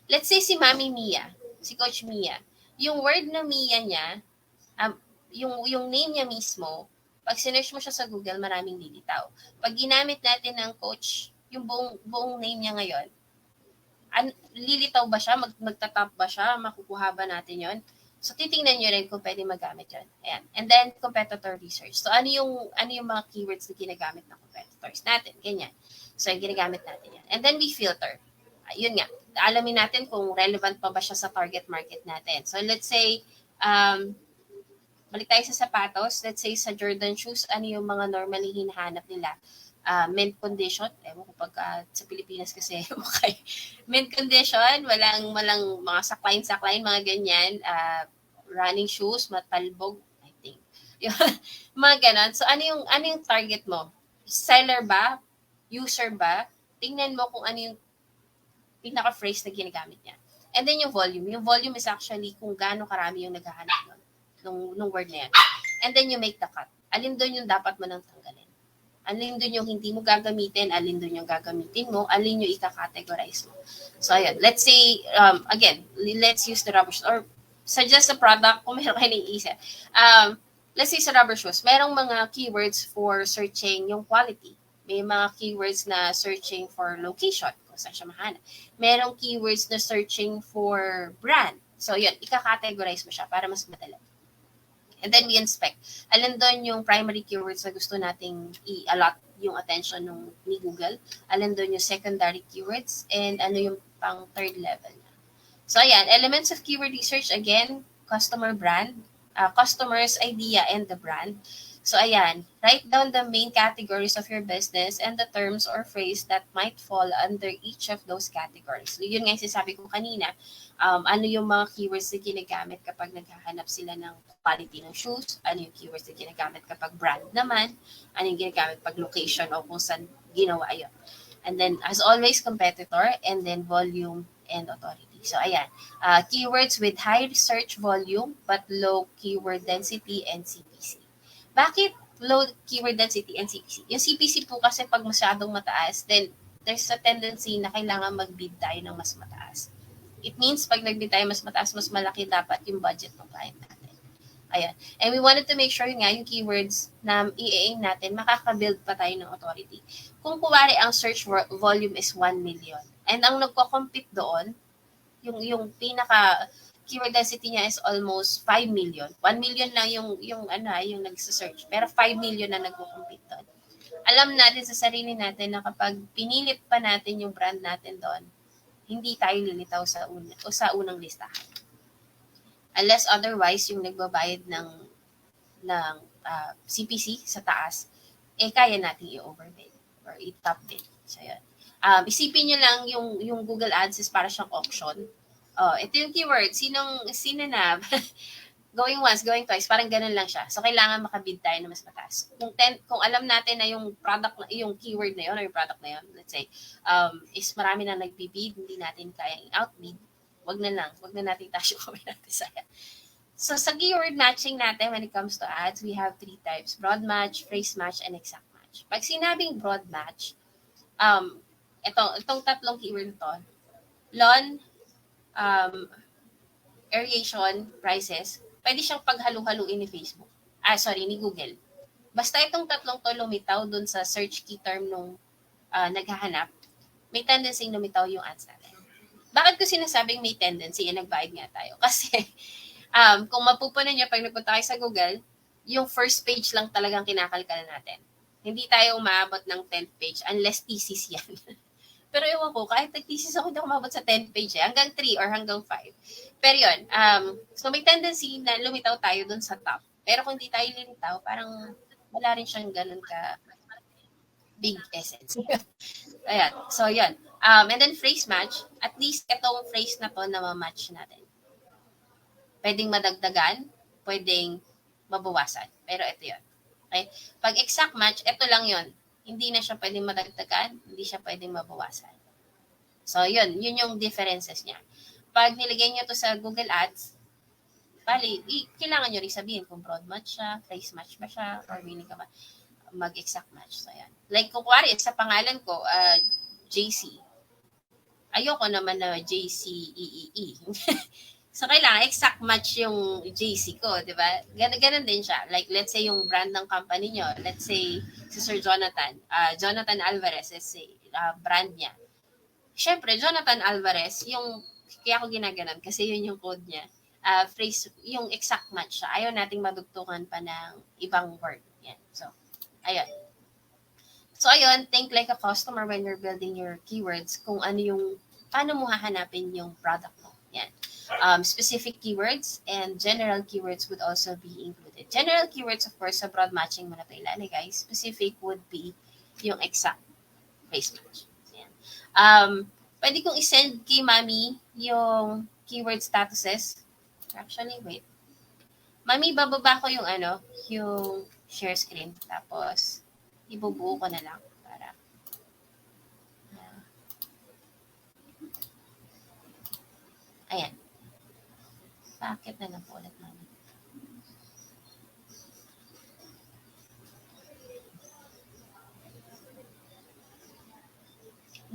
Let's say si Mami Mia, si Coach Mia, yung word na Mia niya, yung name niya mismo, pag sinearch mo siya sa Google, maraming lilitaw. Pag ginamit natin ng coach, yung buong name niya ngayon, lilitaw ba siya? Magtatap ba siya? Makukuha ba natin yon? So, titingnan nyo rin kung pwede magamit yun. Ayan. And then, competitor research. So, ano yung mga keywords na ginagamit ng competitors natin? Ganyan. So, ginagamit natin yan. And then, we filter. Yun nga. Alamin natin kung relevant pa ba siya sa target market natin. So, let's say, balik tayo sa sapatos. Let's say sa Jordan shoes, ano yung mga normally hinahanap nila? Mint condition. Ewan ko pag sa Pilipinas kasi, okay. Mint condition, walang mga saklain, mga ganyan. Running shoes, matalbog, I think. Mga ganon. So, ano yung target mo? Seller ba? User ba? Tingnan mo kung ano yung pinaka-phrase na ginagamit niya. And then yung volume. Yung volume is actually kung gaano karami yung naghahanap nung word na yan. And then you make the cut. Alin doon yung dapat mo nang tanggalin? Alin doon yung hindi mo gagamitin? Alin doon yung gagamitin mo? Alin yung ika-categorize mo? So, ayan. Let's say, again, let's use the rubber shoes. Or suggest a product kung meron kayo naiisip. Let's say sa rubber shoes, merong mga keywords for searching yung quality. May mga keywords na searching for location, kung saan siya mahanap. Merong keywords na searching for brand. So, yun, ika-categorize mo siya para mas madali. And then we inspect. Alin doon yung primary keywords na gusto nating i-allot yung attention ni Google. Alin doon yung secondary keywords. And ano yung pang third level na. So, ayan. Elements of keyword research, again, customer brand, customer's idea, and the brand. So, ayan. Write down the main categories of your business and the terms or phrase that might fall under each of those categories. So, yun nga yung sinasabi ko kanina. Ano yung mga keywords na ginagamit kapag naghahanap sila ng quality ng shoes, ano yung keywords na ginagamit kapag brand naman, ano yung ginagamit pag location o kung saan ginawa yun. And then, as always, competitor, and then volume and authority. So, ayan. Keywords with high search volume but low keyword density and CPC. Bakit low keyword density and CPC? Yung CPC po kasi pag masyadong mataas, then there's a tendency na kailangan mag-bid tayo ng mas mataas. It means pag nag-bid tayo mas mataas, mas malaki dapat yung budget ng client natin. Ayan. And we wanted to make sure nga yung keywords na i-aim natin, makaka-build pa tayo ng authority. Kung kuwari ang search volume is 1 million, and ang nagko-compete doon, yung pinaka keyword density niya is almost 5 million. 1 million lang yung nagse-search. Pero 5 million na nagko-compete doon. Alam natin sa sarili natin na kapag pinilit pa natin yung brand natin doon, hindi tayo lilitaw sa unang listahan. Unless otherwise, yung nagbabayad ng CPC sa taas, kaya natin i-overbid or i-top bid. So, yun. Isipin nyo lang yung Google Ads is para siyang auction. Ito yung keyword. Sino na? Going once, going twice, parang ganun lang siya. So, kailangan makabid tayo na mas mataas. Kung alam natin na yung product, yung keyword na yun, or yung product na yun, let's say, is marami na nagbibid, hindi natin kayang outbid, wag na natin tayo kami natin sayang. So, sa keyword matching natin, when it comes to ads, we have 3 types: broad match, phrase match, and exact match. Pag sinabing broad match, itong tatlong keyword to, Lon, variation prices, pwede siyang paghalu-haluin ni Facebook. Ni Google. Basta itong tatlong to lumitaw dun sa search key term nung naghahanap, may tendency lumitaw yung ads natin. Bakit ko sinasabing may tendency? Nagbayad nga tayo. Kasi kung mapupunan niyo pag nagpunta kayo sa Google, yung first page lang talagang kinakalkal natin. Hindi tayo umaabot ng 10th page unless thesis yan. Pero ewan ko, kahit nag-thesis ako, hindi ako umabot sa 10th page hanggang 3 or hanggang 5. Pero yun, so may tendency na lumitaw tayo dun sa top. Pero kung hindi tayo lumitaw, parang wala rin siyang ganun ka big essence. Ayan. So, yun. And then phrase match, at least itong phrase na to na ma-match natin. Pwedeng madagdagan, pwedeng mabawasan. Pero ito yun. Okay? Pag exact match, ito lang yun. Hindi na siya pwedeng madagdagan, hindi siya pwedeng mabawasan. So, yun. Yun yung differences niya. Pag nilagay niyo to sa Google Ads, kailangan nyo rin sabihin kung broad match siya, phrase match ba siya, or willing ka ba mag-exact match. So, yan. Like, kung kuwari, sa pangalan ko, JC. Ayoko naman na JCEEE. So, kailangan exact match yung JC ko, di ba? Ganun din siya. Like, let's say yung brand ng company nyo. Let's say, si Sir Jonathan. Jonathan Alvarez is brand niya. Siyempre, Jonathan Alvarez, kaya ako ginaganon kasi yun yung code niya. Phrase, yung exact match siya. Ayaw nating madugtungan pa ng ibang word. Yan. So, ayun. So, ayun, think like a customer when you're building your keywords kung paano mo hahanapin yung product mo. Yan. Specific keywords and general keywords would also be included. General keywords, of course, sa broad matching mo na ito ilalagay, guys. Specific would be yung exact phrase match. Yan. Pwede kong isend kay Mami yung keyword statuses. Actually, wait. Mami, bababa ko yung yung share screen. Tapos, ibubuo ko na lang para ayan. Bakit na lang po ulit, Mami?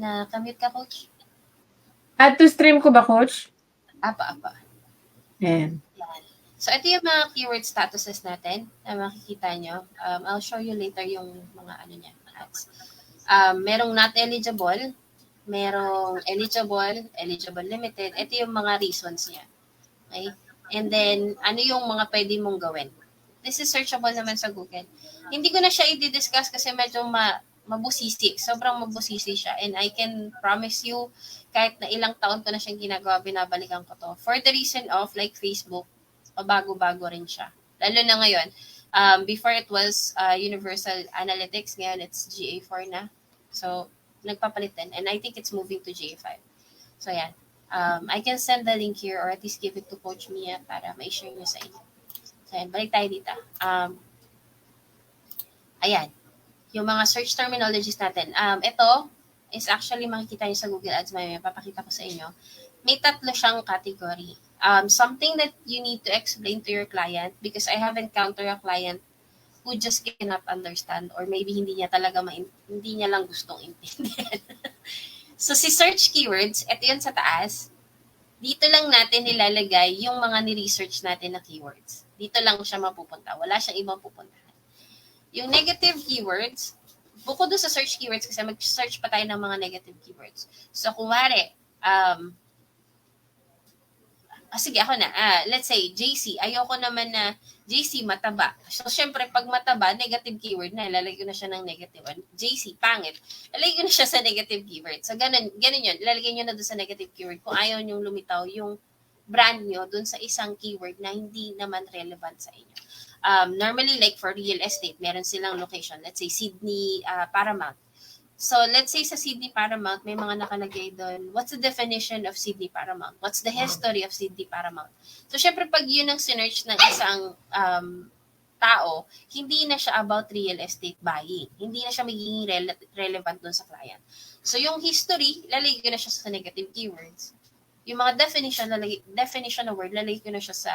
Na-commute ka, Coach? Add to stream ko ba, Coach? Apa. Ayan. So, ito yung mga keyword statuses natin na makikita nyo. I'll show you later yung mga ads. Merong not eligible, merong eligible limited. Ito yung mga reasons niya. Okay? And then, ano yung mga pwede mong gawin? This is searchable naman sa Google. Hindi ko na siya i-discuss kasi medyo mabusisi. Sobrang mabusisi siya. And I can promise you, kahit na ilang taon ko na siyang ginagawa, binabalikan ko to. For the reason of, like Facebook, bago-bago rin siya. Lalo na ngayon. Before it was Universal Analytics. Ngayon, it's GA4 na. So, nagpapalit din. And I think it's moving to GA5. So, yan. I can send the link here or at least give it to Coach Mia para ma-share nyo sa inyo. So, yan. Balik tayo dito. Ayan. Yung mga search terminologies natin. Ito is actually makikita nyo sa Google Ads. May papakita ko sa inyo. May 3 siyang category. Something that you need to explain to your client because I have encountered a client who just cannot understand or maybe hindi niya lang gustong intindihan. So, si search keywords, ito yun sa taas. Dito lang natin nilalagay yung mga ni-research natin na keywords. Dito lang siya mapupunta. Wala siyang ibang pupuntahan. Yung negative keywords, bukod doon sa search keywords kasi mag-search pa tayo ng mga negative keywords. So, kumari, sige, ako na. Let's say, JC. Ayoko naman na JC, mataba. So, syempre, pag mataba, negative keyword na. Lalagay ko na siya ng negative. JC, pangit. Lalagay ko na siya sa negative keyword. So, ganun yun. Lalagay nyo na doon sa negative keyword kung ayaw nyong lumitaw yung brand nyo doon sa isang keyword na hindi naman relevant sa inyo. Normally, like for real estate, meron silang location. Let's say, Sydney, Paramount. So, let's say sa Sydney Paramount, may mga nakalagay doon, what's the definition of Sydney Paramount? What's the history of Sydney Paramount? So, syempre, pag yun ang sinearch ng isang tao, hindi na siya about real estate buying. Hindi na siya magiging relevant doon sa client. So, yung history, lalagay ko na siya sa negative keywords. Yung mga definition na word, lalagay ko na siya sa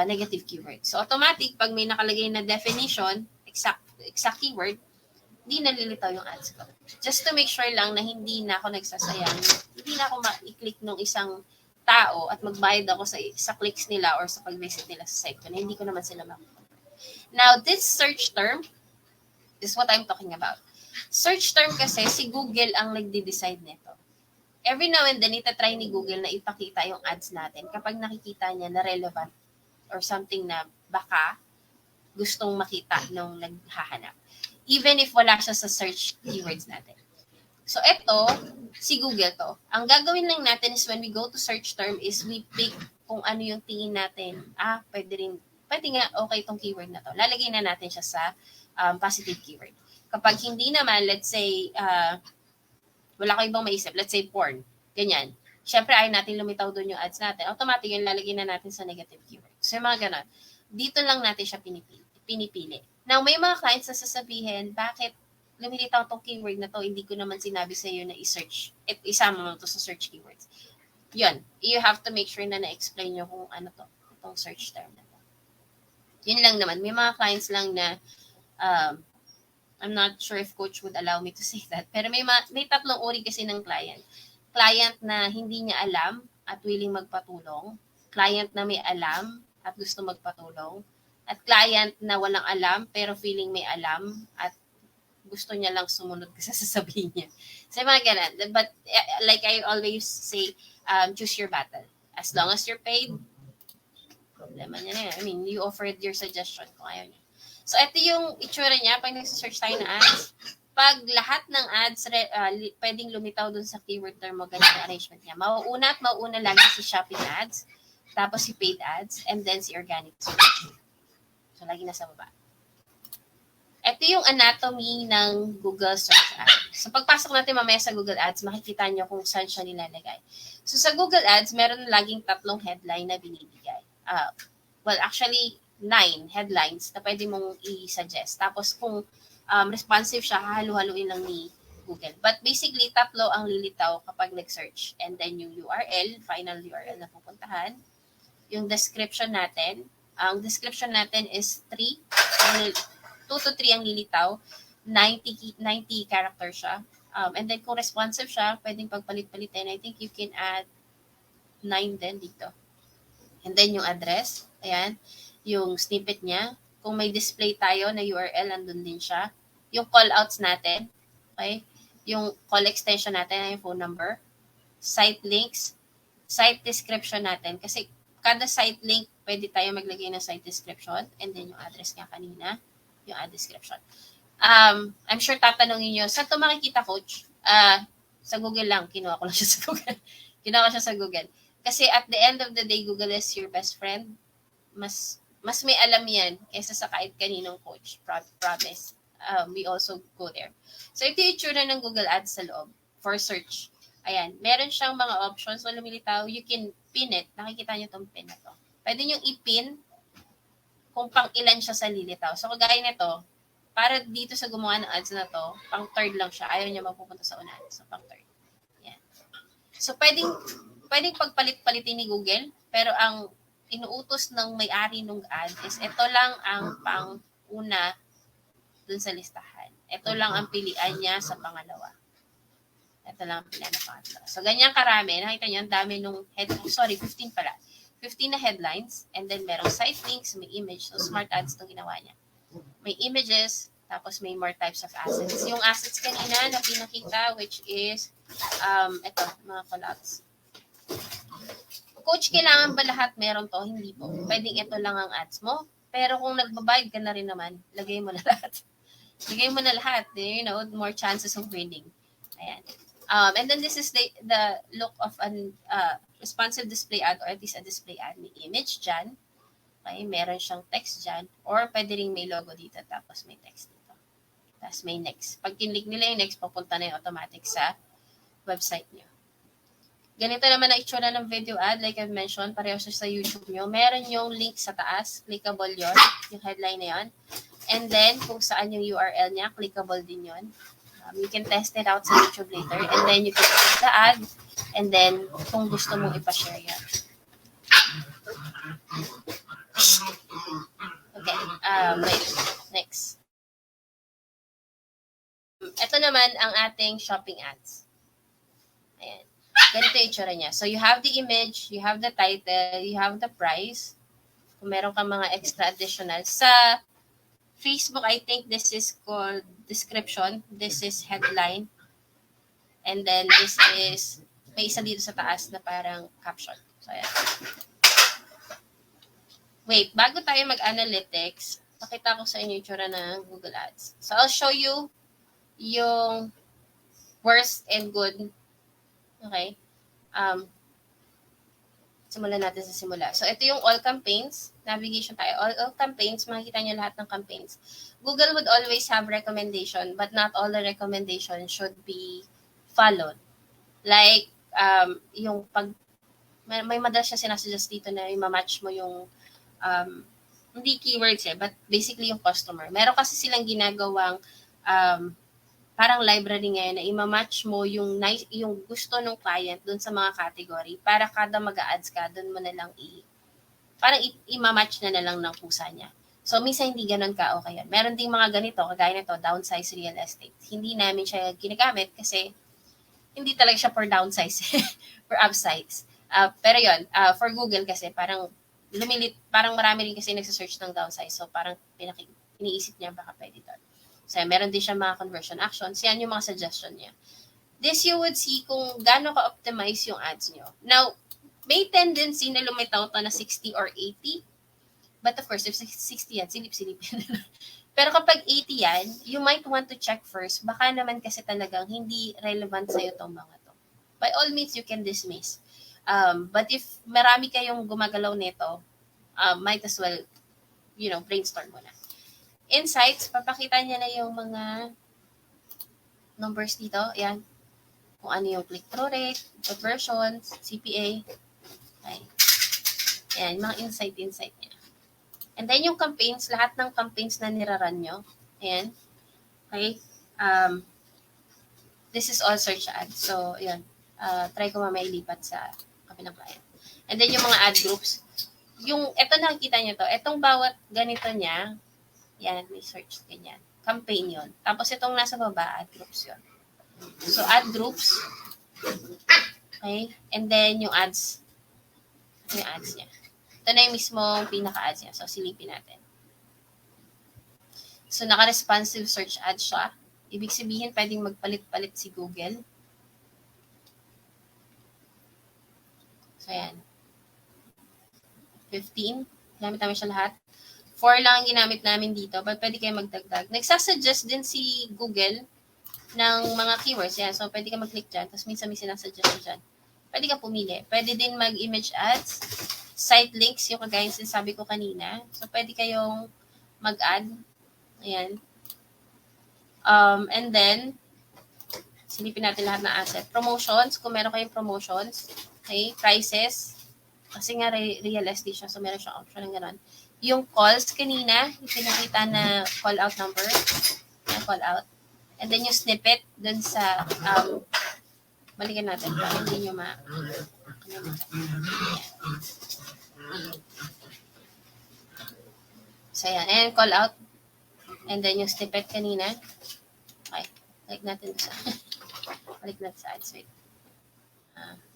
negative keyword. So, automatic, pag may nakalagay na definition, exact keyword, hindi nalilitaw yung ads ko. Just to make sure lang na hindi na ako nagsasayang, hindi na ako ma-click nung isang tao at magbayad ako sa clicks nila or sa pag-visit nila sa site ko na hindi ko naman sila makukonvert. Now, this search term is what I'm talking about. Search term kasi si Google ang nagde-decide nito. Every now and then, itatry ni Google na ipakita yung ads natin kapag nakikita niya na relevant or something na baka gustong makita nung naghahanap. Even if wala siya sa search keywords natin. So, ito, si Google to. Ang gagawin lang natin is when we go to search term is we pick kung ano yung tingin natin. Pwede nga okay itong keyword na to. Lalagay na natin siya sa positive keyword. Kapag hindi naman, let's say, wala kayo ibang maisip, let's say porn, ganyan. Siyempre, ayaw natin lumitaw doon yung ads natin. Automatic yung lalagay na natin sa negative keyword. So, yung mga ganon. Dito lang natin siya pinipili. Now, may mga clients na sasabihin, bakit lumilitaw tong keyword na to, hindi ko naman sinabi sa iyo na i-search. Isama mo to sa search keywords. Yun. You have to make sure na na-explain nyo kung ano to, itong search term na to. Yun lang naman. May mga clients lang na, I'm not sure if coach would allow me to say that, pero may tatlong uri kasi ng client. Client na hindi niya alam at willing magpatulong. Client na may alam at gusto magpatulong. At client na walang alam pero feeling may alam at gusto niya lang sumunod kasi sasabihin niya. So, mga ganun. But like I always say, choose your battle. As long as you're paid, problema niya na yan. I mean, you offered your suggestion kung ayaw niya. So, ito yung itsura niya pag nag-search tayo na ads. Pag lahat ng ads pwedeng lumitaw dun sa keyword term mo, ganito ang arrangement niya. Mauuna lagi si shopping ads, tapos si paid ads, and then si organic search. So, lagi nasa baba. Ito yung anatomy ng Google Search Ads. So, pagpasok natin mamaya sa Google Ads, makikita nyo kung saan siya nilalagay. So, sa Google Ads, meron laging 3 headline na binibigay. Well, actually, 9 headlines na pwede mong i-suggest. Tapos, kung responsive siya, hahalu-haluin lang ni Google. But basically, 3 ang lilitaw kapag nag-search. And then, yung URL, final URL na pupuntahan. Yung description natin. Ang description natin is 2 to 3 ang lilitaw. 90 character siya. And then kung responsive siya, pwedeng pagpalit-palitin. I think you can add 9 din dito. And then yung address. Ayan. Yung snippet niya. Kung may display tayo na URL, andun din siya. Yung callouts natin. Okay? Yung call extension natin, yung phone number. Site links. Site description natin. Kasi kada site link, pwede tayo maglagay ng site description. And then yung address nga kanina, yung ad description. I'm sure tatanungin nyo, saan ito makikita, coach? Sa Google lang. Kinuha ko lang siya sa Google. Kinuha ko siya sa Google. Kasi at the end of the day, Google is your best friend. Mas may alam yan kaysa sa kahit kaninong coach. Promise. We also go there. So, ito yung itsura ng Google Ads sa loob for search. Ayan. Meron siyang mga options na lumilitaw. You can pin it. Nakikita nyo itong pin na to. Pwede nyo i-pin kung pang ilan siya sa lilitaw. So, kagaya nito, para dito sa gumawa ng ads na to, pang third lang siya. Ayaw niya mapupunta sa unahan. So, pang third. Yan. So, pwedeng pagpalit-palitin ni Google, pero ang inuutos ng may-ari ng ad is ito lang ang pang-una dun sa listahan. Ito lang ang pilian niya sa pangalawa. Ito lang ang pilian na pangalawa. So, ganyan karami. Nakita niyo, ang dami nung 15 pala. 15 na headlines, and then merong site links, may image. So, smart ads itong ginawa niya. May images, tapos may more types of assets. Yung assets kanina na pinakita, which is, ito, mga callouts. Coach, kailangan ba lahat meron to? Hindi po. Pwedeng ito lang ang ads mo. Pero kung nagbabayad ka na rin naman, lagay mo na lahat. Lagay mo na lahat. You know, more chances of winning. Ayan. And then this is the look of an responsive display ad or at least a display ad. May image dyan. Okay, meron siyang text dyan. Or pwede rin may logo dito tapos may text dito. Tapos may next. Pag kinlik nila yung next, papunta na yung automatic sa website nyo. Ganito naman ang itsura ng video ad. Like I've mentioned, pareho siya sa YouTube nyo. Meron yung link sa taas. Clickable yon, yung headline na yon. And then, kung saan yung URL niya, clickable din yon. You can test it out sa YouTube later. And then, you can click the ad. And then, kung gusto mong ipashare yan. Okay. Wait. Next. Ito naman ang ating shopping ads. Ayan. ganito yung itsura niya. So, you have the image, you have the title, you have the price. Kung meron ka mga extra additional. Sa Facebook, I think this is called description. This is headline. And then this is, may isa dito sa taas na parang caption. So, ayan. Wait, bago tayo mag-analytics, pakita ko sa inyo yung itsura ng Google Ads. So, I'll show you yung worst and good. Okay? Simulan natin sa simula. So, ito yung all campaigns. Navigation tayo. All campaigns, makikita nyo lahat ng campaigns. Google would always have recommendation, but not all the recommendation should be followed. Like, yung pag, may madalas siya sinasuggest dito na i-match mo yung, hindi keywords but basically yung customer. Meron kasi silang ginagawang, parang library ngayon na i-match mo yung gusto ng client dun sa mga category para kada mag-a-ads ka, dun mo na lang parang i-match na lang ng pusa niya. So, minsan hindi ganun ka okay yan. Meron ding mga ganito, kagaya nito, downsize real estate. Hindi namin siya ginagamit kasi hindi talaga siya for downsize, for upsize. Pero yun, for Google kasi parang parang marami rin kasi nagsasearch ng downsize. So, parang iniisip niya baka pwede doon. So, meron din siya mga conversion actions. Yan yung mga suggestion niya. This you would see kung gaano ka-optimize yung ads nyo. Now, may tendency na lumitaw to na 60 or 80. But of course, if 60 yan, silip-silipin na. Pero kapag 80 yan, you might want to check first. Baka naman kasi talagang hindi relevant sa'yo tong mga to. By all means, you can dismiss. But if marami kayong gumagalaw nito, might as well, brainstorm mo na. Insights, papakita niya na yung mga numbers dito. Ayan. Kung ano yung click-through rate, conversions, CPA. Okay. Ayan, mga insight niya. And then yung campaigns, lahat ng campaigns na niraran nyo. Ayan. Okay. This is all search ads. So, ayan. Try ko mamaya ilipat sa kabilang client. And then yung mga ad groups. Ito nakikita nyo to. Itong bawat ganito niya, yan, may search, ganyan. Campaign yun. Tapos itong nasa baba, ad groups yun. So, ad groups. Okay? And then yung ads. Ito yung ads niya. Ito na yung mismong pinaka-ads niya. So, silipin natin. So, naka-responsive search ad siya. Ibig sabihin, pwedeng magpalit-palit si Google. So, yan. 15. Gamit namin siya lahat. 4 lang ang ginamit namin dito, but pwede kayo magdagdag. Nagsasuggest din si Google ng mga keywords. Yan. So, pwede ka mag-click dyan. Tapos minsan may sinasuggest dyan. Pwede ka pumili. Pwede din mag-image ads, site links, yung kagaya yung sinasabi ko kanina. So, pwede kayong mag-add. Ayan. And then, silipin natin lahat ng asset. Promotions, kung meron kayong promotions. Okay. Prices. Kasi nga real estate siya, so meron siyang option ng gano'n. Yung calls kanina, yung pinakita na call out number, call out. And then yung snippet dun sa, balikan natin para hindi nyo So yan, and call out. And then yung snippet kanina. Okay, balik natin sa, balik natin sa ads. Wait.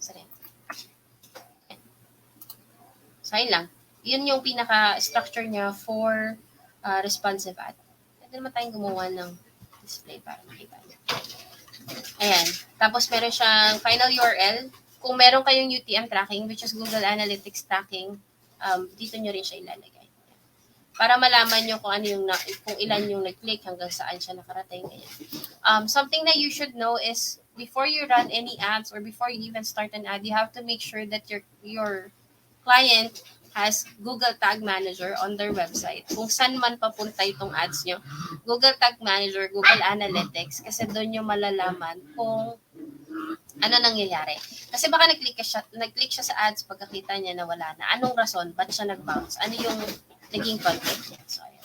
Sorry. Okay. So yun lang. Yun yung pinaka-structure niya for responsive ad. Pwede naman tayong gumawa ng display para makita niyo. Ayan. Tapos meron siyang final URL. Kung meron kayong UTM tracking, which is Google Analytics tracking, dito nyo rin siya ilalagay. Para malaman nyo kung ilan yung nag-click, hanggang saan siya nakarating. Something that you should know is before you run any ads or before you even start an ad, you have to make sure that your client has Google Tag Manager on their website. Kung saan man papunta itong ads nyo, Google Tag Manager, Google Analytics, kasi doon nyo malalaman kung ano nangyayari. Kasi baka nag-click siya sa ads pagkakita niya na wala na. Anong rason? Ba't siya nag-bounce? Ano yung naging content niya? So, ayan.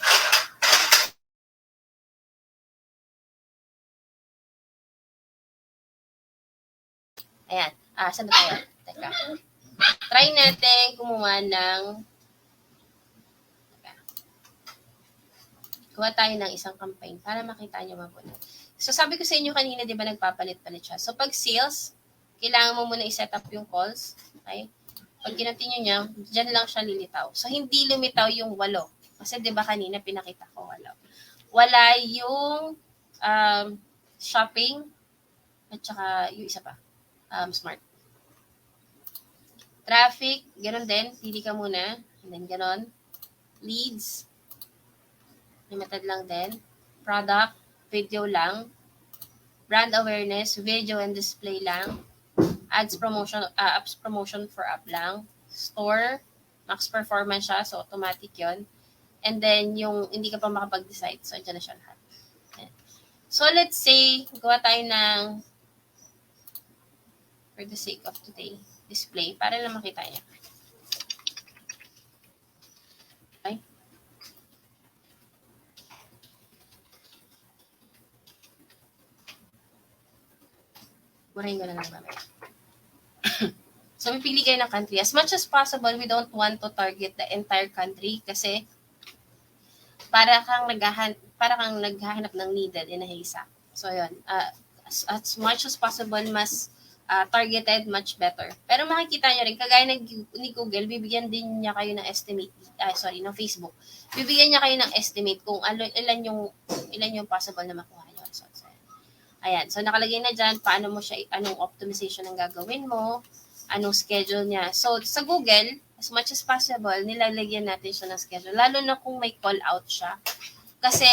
Ayan. Saan na tayo? Teka. Try natin gumawa ng gawa tayo ng isang campaign para makita nyo mabuti. So, sabi ko sa inyo kanina, di ba, nagpapalit-palit siya. So, pag sales, kailangan mo muna i-set up yung calls. Okay? Pag kinontinue niya, dyan lang siya lilitaw. So, hindi lumitaw yung 8. Kasi di ba kanina pinakita ko 8. Wala yung shopping at saka yung isa pa, smart. Traffic, ganoon din. Pili ka muna. And then ganoon. Leads, limited lang din. Product, video lang. Brand awareness, video and display lang. Ads promotion, apps promotion for app lang. Store, max performance siya, so automatic yon. And then, yung hindi ka pa makapag-decide, so dyan na siya lahat. Ayan. So, let's say, gawa tayo ng, for the sake of today, display, para lang makita niya. Okay? Burahin ko na lang mamaya. So, pipili kayo ng country. As much as possible, we don't want to target the entire country kasi para kang naghahanap ng needed in a haystack. So, yun. As much as possible, mas targeted, much better. Pero makikita nyo rin, kagaya ni Google, bibigyan din niya kayo ng estimate, ng Facebook. Bibigyan niya kayo ng estimate kung ilan yung possible na makuha nyo. So, ayan. So, nakalagay na dyan, paano mo siya, anong optimization ang gagawin mo, anong schedule niya. So, sa Google, as much as possible, nilalagyan natin siya ng schedule. Lalo na kung may call out siya. Kasi,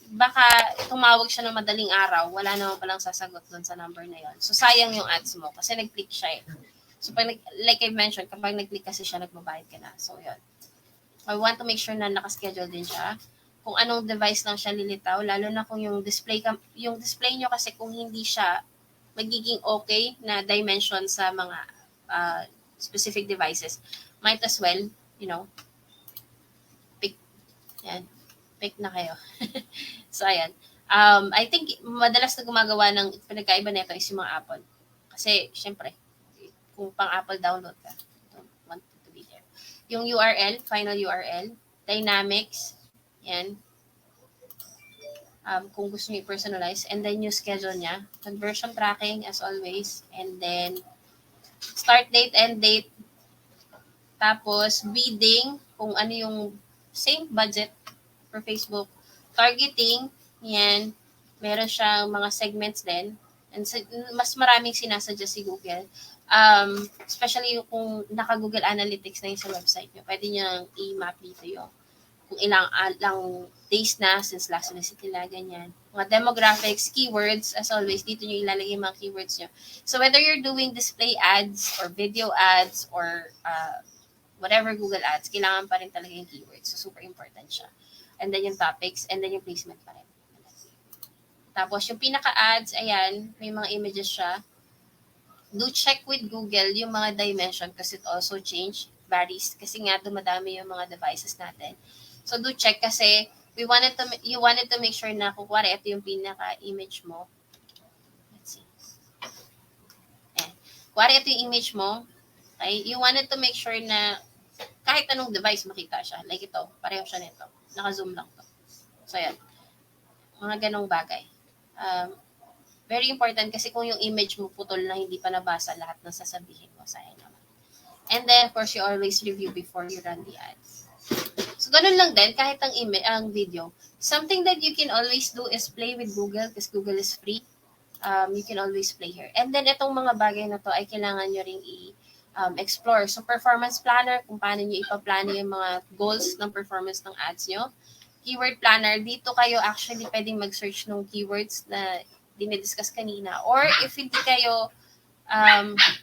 baka tumawag siya ng madaling araw, wala naman palang sasagot doon sa number na yon. So, sayang yung ads mo kasi nag-click siya eh. So, like I mentioned, kapag nag-click kasi siya, nagbabayad ka na. So, yun. I want to make sure na nakaschedule din siya. Kung anong device lang siya lilitaw, lalo na kung yung display nyo kasi kung hindi siya magiging okay na dimension sa mga specific devices, might as well, pick na kayo. So, ayan. I think, madalas na gumagawa ng pinagkaiba nito is yung mga Apple. Kasi, syempre, kung pang Apple download ka, don't want it to be there. Yung URL, final URL, dynamics, yan. Kung gusto nyo i-personalize, and then yung schedule niya, conversion tracking as always, and then start date, end date, tapos bidding, kung ano yung same budget for Facebook, targeting, yan, meron siyang mga segments din, and mas maraming sinasuggest si Google, especially kung naka-Google Analytics na yung sa website nyo, pwede nyo i-map dito yung kung ilang days na since last visit nila, ganyan. Mga demographics, keywords, as always, dito nyo ilalagay yung mga keywords nyo. So, whether you're doing display ads or video ads or whatever Google ads, kailangan pa rin talaga yung keywords. So, super important siya. And then yung topics, and then yung placement pa rin. Tapos, yung pinaka-ads, ayan, may mga images siya. Do check with Google yung mga dimension kasi it also varies. Kasi nga, dumadami yung mga devices natin. So, do check kasi you wanted to make sure na kung kuwari, ito yung pinaka-image mo. Let's see. Kuwari, ito yung image mo. Okay? You wanted to make sure na kahit anong device makita siya. Like ito, pareho siya nito. Naka-zoom lang to. So, yan. Mga ganong bagay. Very important kasi kung yung image mo putol na hindi pa nabasa lahat ng sasabihin mo, sayang naman. And then, of course, you always review before you run the ads. So, ganun lang din, kahit ang video. Something that you can always do is play with Google because Google is free. You can always play here. And then, itong mga bagay na to ay kailangan nyo ring explore. So, performance planner, kung paano nyo ipaplano yung mga goals ng performance ng ads nyo. Keyword planner, dito kayo actually pwedeng mag-search ng keywords na dinidiscuss kanina. Or if hindi kayo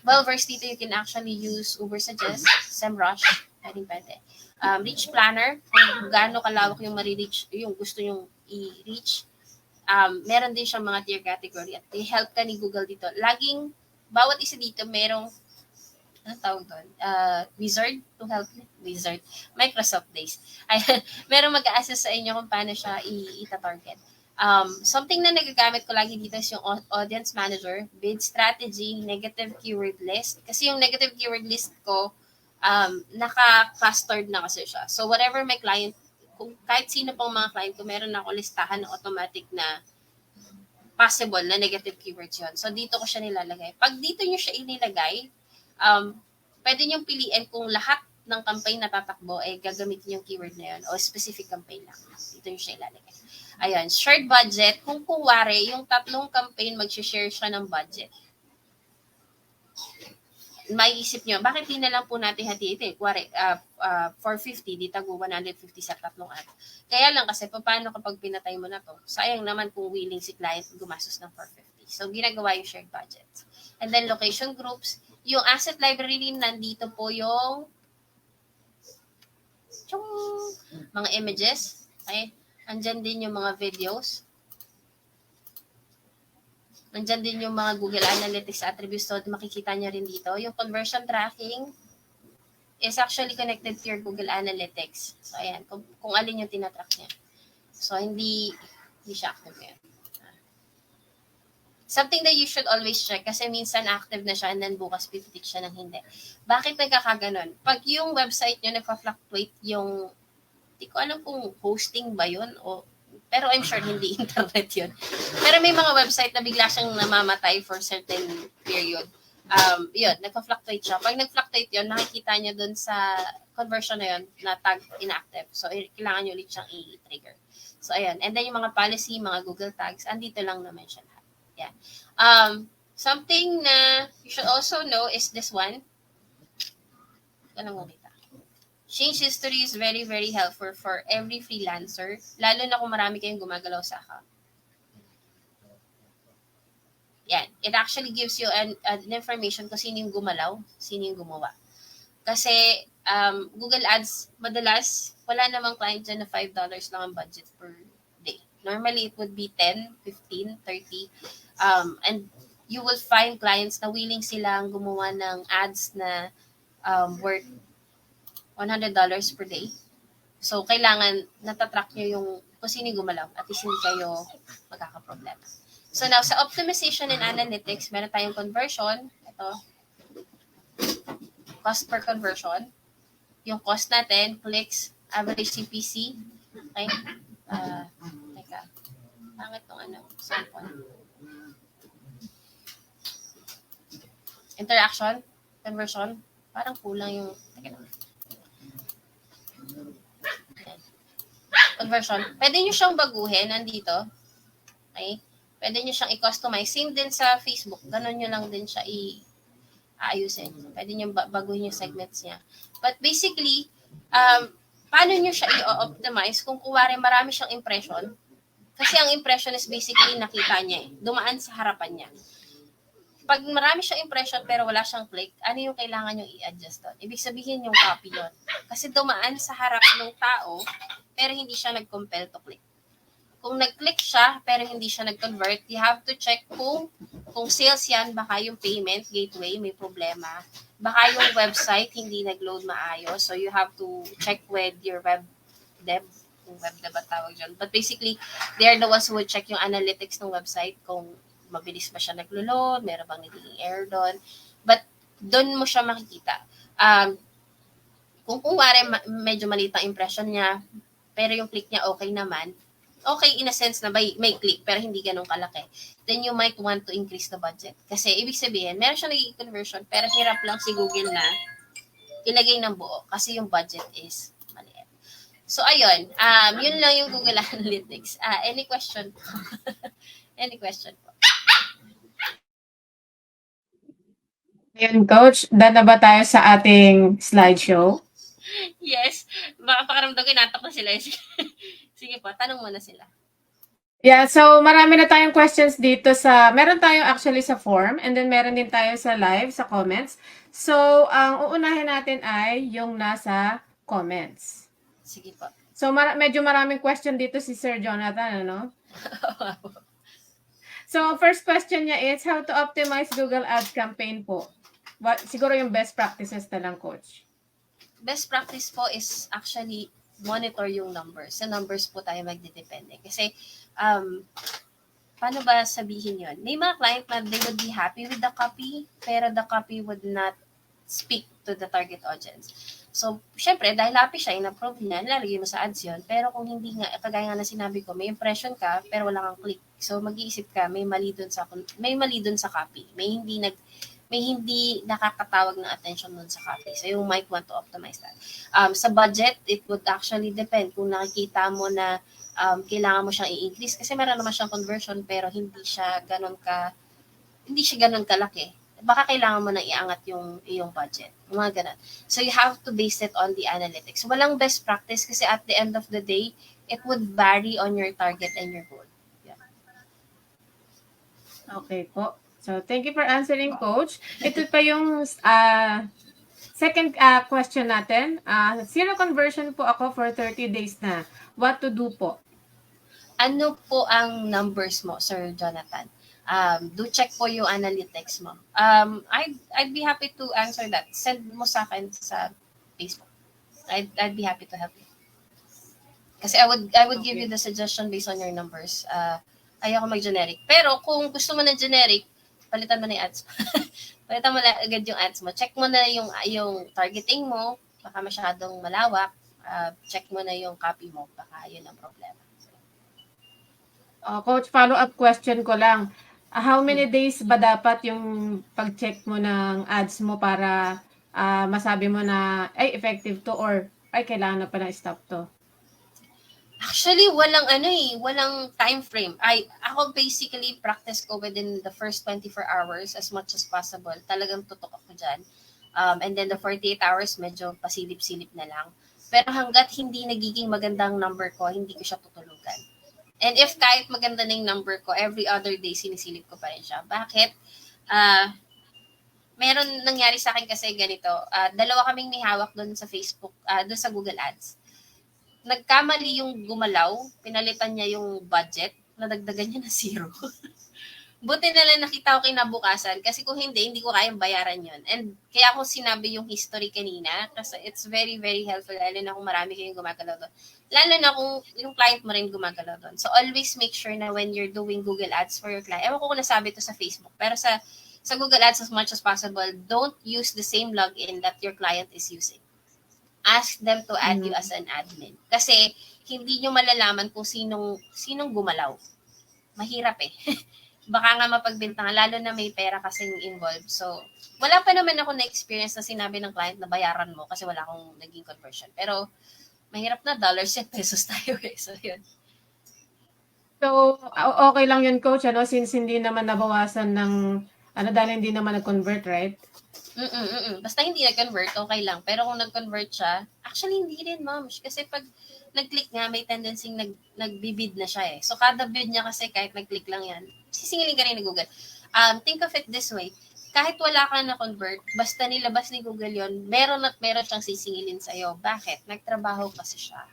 well-versed dito, you can actually use Ubersuggest, SEMrush, pwede. Reach planner, kung gaano kalawak yung ma-reach, yung gusto nyong i-reach. Meron din siyang mga tier category at help ka ni Google dito. Laging, bawat isa dito, merong, anong tawag doon? Wizard to help you? Wizard. Microsoft Days. Ayan, merong mag-a-assist sa inyo kung paano siya ita-target. Something na nagagamit ko lagi dito is yung audience manager, bid strategy, negative keyword list. Kasi yung negative keyword list ko, naka-clustered na kasi siya. So, whatever my client, kung kahit sino pang mga client ko, meron na ako listahan na automatic na possible na negative keywords yun. So, dito ko siya nilalagay. Pag dito nyo siya inilagay, pwede nyo piliin kung lahat ng campaign na tatakbo ay gagamitin yung keyword na yun o specific campaign lang. Dito nyo siya ilalagay. Ayan, shared budget. Kung kuwari, yung tatlong campaign mag-share siya ng budget. Maiisip nyo, bakit di na lang po natin hati-hati? Kuwari, 450, di tago 150 sa tatlong ad. Kaya lang kasi, paano kapag pinatay mo na to? Sayang naman kung willing si client gumastos ng 450. So, ginagawa yung shared budget. And then, location groups. Yung asset library, nandito po yung mga images. Okay? Andyan din yung mga videos. Nandyan din yung mga Google Analytics attributes. So, makikita nyo rin dito. Yung conversion tracking is actually connected to your Google Analytics. So, ayan. Kung alin yung tinatrack niya. So, hindi siya active ngayon. Something that you should always check kasi minsan active na siya and then bukas pipitik siya ng hindi. Bakit nagkakaganon? Pag yung website nyo nagpa-fluctuate yung, hindi ko alam kung hosting ba yun o pero I'm sure hindi internet yun. Pero may mga website na bigla siyang namamatay for certain period. Yun, nagpa-fluctuate siya. Pag nag-fluctuate yun, nakikita niyo dun sa conversion na yun na tag inactive. So, kailangan niyo ulit siyang i-trigger. So, ayan. And then yung mga policy, mga Google tags, andito lang na-mention lahat. Yeah. Something na you should also know is this one. Ganun mo dito. Change history is very, very helpful for every freelancer, lalo na kung marami kayong gumagalaw sa account. Yan. It actually gives you an information kung sino yung gumalaw, sino yung gumawa. Kasi Google Ads, madalas, wala namang client dyan na $5 lang ang budget per day. Normally, it would be 10, 15, 30. And you will find clients na willing silang gumawa ng ads na worth $100 per day. So, kailangan natatrack nyo yung kung sino gumalaw at least hindi kayo magkakaproblema. So, now, sa optimization and analytics, meron tayong conversion. Ito. Cost per conversion. Yung cost natin, clicks, average CPC. Okay? Teka. Pangit tong sample. Interaction, conversion. Parang kulang yung... Teka lang. Conversion. Pwede nyo siyang baguhin. Nandito. Okay? Pwede nyo siyang i-customize. Same din sa Facebook. Ganon nyo lang din siya aayusin. Pwede nyo baguhin yung segments niya. But basically, paano nyo siya i-optimize kung kuwari marami siyang impression? Kasi ang impression is basically nakita niya dumaan sa harapan niya. Pag marami siyang impression pero wala siyang click, ano yung kailangan nyo i-adjust doon? Ibig sabihin yung copy yun. Kasi dumaan sa harap ng tao, pero hindi siya nag-compel to click. Kung nag-click siya, pero hindi siya nag-convert, you have to check kung sales yan, baka yung payment gateway may problema. Baka yung website hindi nag-load maayos. So you have to check with your web dev, yung web dev at tawag dyan. But basically, they're the ones who will check yung analytics ng website kung mabilis ba siya naglo-load, meron bang nagiging error doon. But doon mo siya makikita. Kung kuwari medyo maliit ang impression niya, pero yung click niya okay naman, okay in a sense na may click pero hindi ganun kalaki, then you might want to increase the budget. Kasi ibig sabihin, meron siya nagiging conversion pero hirap lang si Google na ilagay ng buo kasi yung budget is maliit. So ayun, yun lang yung Google Analytics. Any question po? Any question po? Ayun, Coach. Done na ba tayo sa ating slideshow? Yes. Baka pakaramdam ko, inatak na sila. Sige po, tanong muna sila. Yeah, so marami na tayong questions dito meron tayo actually sa form and then meron din tayo sa live, sa comments. So, ang uunahin natin ay yung nasa comments. Sige po. So, medyo maraming question dito si Sir Jonathan, ano? So, first question niya is how to optimize Google Ads campaign po. Siguro yung best practices na lang, Coach. Best practice po is actually monitor yung numbers. Sa numbers po tayo magdidepende. Kasi, paano ba sabihin yon? May mga client na they would be happy with the copy, pero the copy would not speak to the target audience. So, syempre, dahil happy siya, in-approve niya, nilalagay mo sa ads yun. Pero kung hindi nga, kagaya nga na sinabi ko, may impression ka, pero wala kang click. So, mag-iisip ka, may mali dun sa copy. May hindi nakakatawag ng attention dun sa copy. So, you might want to optimize that. Sa budget, it would actually depend kung nakikita mo na kailangan mo siyang i-increase kasi meron naman siyang conversion pero hindi siya ganun kalaki. Baka kailangan mo nang iangat yung iyong budget. Mga ganun. So, you have to base it on the analytics. Walang best practice kasi at the end of the day, it would vary on your target and your goal. Yeah. Okay po. So, thank you for answering, Coach. Ito pa yung second question natin. Zero conversion po ako for 30 days na. What to do po? Ano po ang numbers mo, Sir Jonathan? Do check po yung analytics mo. I'd be happy to answer that. Send mo sa akin sa Facebook. I'd be happy to help you. Kasi I would give you the suggestion based on your numbers. Ayoko mag-generic. Pero kung gusto mo na generic, palitan mo na yung ads. Palitan mo na agad yung ads mo. Check mo na yung targeting mo. Baka masyadong malawak. Check mo na yung copy mo. Baka yun ang problema. Coach, follow-up question ko lang. How many days ba dapat yung pag-check mo ng ads mo para masabi mo na ay effective to or ay kailangan na pala stop to? Actually, walang time frame. Ako basically practice ko within the first 24 hours as much as possible. Talagang tutok ako dyan. And then the 48 hours, medyo pasilip-silip na lang. Pero hanggat hindi nagiging magandang number ko, hindi ko siya tutulugan. And if kahit maganda na yung number ko, every other day sinisilip ko pa rin siya. Bakit? Meron nangyari sa akin kasi ganito. Dalawa kaming may hawak doon sa Facebook, doon sa Google Ads. Nagkamali yung gumalaw, pinalitan niya yung budget, nadagdagan niya na 0. Buti na lang nakita ko kinabukasan kasi kung hindi ko kayang bayaran yun. And kaya ako sinabi yung history kanina kasi it's very, very helpful lalo na kung marami kayong gumagalaw doon. Lalo na kung yung client mo rin gumagalaw doon. So always make sure na when you're doing Google Ads for your client, ewan ko kung nasabi to sa Facebook, pero sa Google Ads as much as possible, don't use the same login that your client is using. Ask them to add you as an admin. Kasi hindi nyo malalaman kung sinong gumalaw. Mahirap eh. Baka nga mapagbintangan, lalo na may pera kasing involved. So, wala pa naman ako na-experience na sinabi ng client na bayaran mo kasi wala akong naging conversion. Pero, mahirap na dollars at pesos tayo eh. So, yun. So, okay lang yun, Coach, since hindi naman nabawasan ng, dahil hindi naman nag-convert, right? Basta hindi nag-convert, okay lang. Pero kung nag-convert siya, actually hindi rin, ma'am. Kasi pag nag-click nga, may tendency nagbibid na siya eh. So, kada bid niya kasi kahit nag-click lang yan, sisingilin ka rin ni Google. Think of it this way. Kahit wala ka na-convert, basta nilabas ni Google yon, meron siyang sisingilin sa'yo. Bakit? Nagtrabaho kasi siya.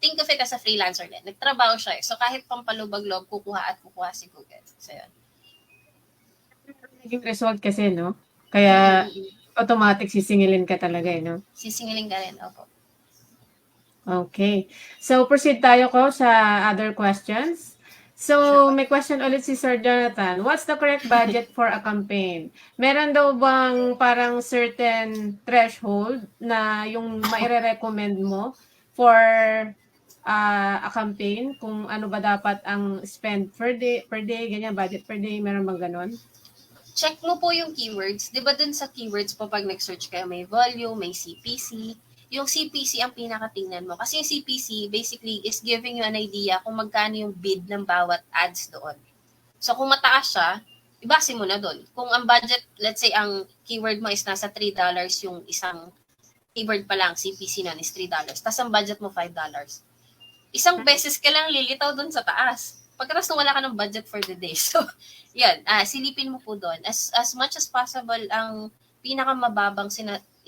Think of it as a freelancer din. Nagtrabaho siya eh. So, kahit pampalubag-loob, kukuha si Google. So, yun. Naging result kasi, no? Kaya, automatic sisingilin ka talaga, no? Sisingilin ka rin, opo. Okay. So, proceed tayo ko sa other questions. So, may question ulit si Sir Jonathan. What's the correct budget for a campaign? Meron daw bang parang certain threshold na yung maire-recommend mo for a campaign? Kung ano ba dapat ang spend per day, ganyan, budget per day, meron bang ganon? Check mo po yung keywords. Di ba dun sa keywords po pag nag-search kayo, may volume, may CPC. Yung CPC ang pinakatingnan mo. Kasi yung CPC basically is giving you an idea kung magkano yung bid ng bawat ads doon. So kung mataas siya, ibase mo na doon. Kung ang budget, let's say ang keyword mo is nasa $3 yung isang keyword pa lang, CPC nun is $3. Tapos ang budget mo $5. Isang beses ka lang lilitaw doon sa taas. Pagkatapos nung wala ka ng budget for the day. So, yan, silipin mo po doon. As much as possible, ang pinakamababang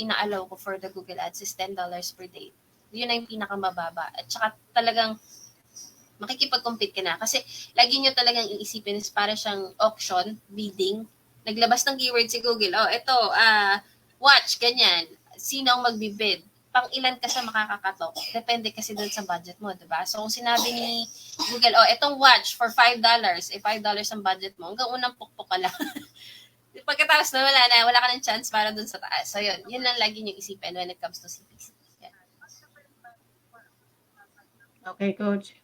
inaalaw ko for the Google Ads is $10 per day. Yun na yung pinakamababa. At saka talagang makikipag-compete ka na. Kasi lagi nyo talagang iisipin is para siyang auction, bidding. Naglabas ng keyword si Google. Ito, watch, ganyan. Sino ang magbibid? Pang ilan ka siya makakakatok? Depende kasi doon sa budget mo, diba? So, kung sinabi ni Google, itong watch for $5, $5 ang budget mo, hanggang unang pukpok ka lang. Pagkatapos na wala ka ng chance para dun sa taas. So yun lang lagi yung isipin when it comes to CPC. Yan. Okay, coach.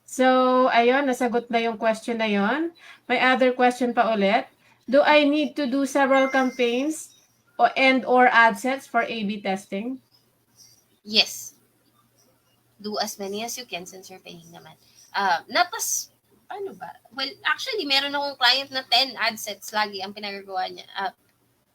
So, ayun, nasagot na yung question na yon. May other question pa ulit. Do I need to do several campaigns or ad sets for A/B testing? Yes. Do as many as you can since you're paying naman. Paano ba? Well, actually, meron akong client na 10 ad sets lagi ang pinagagawa niya.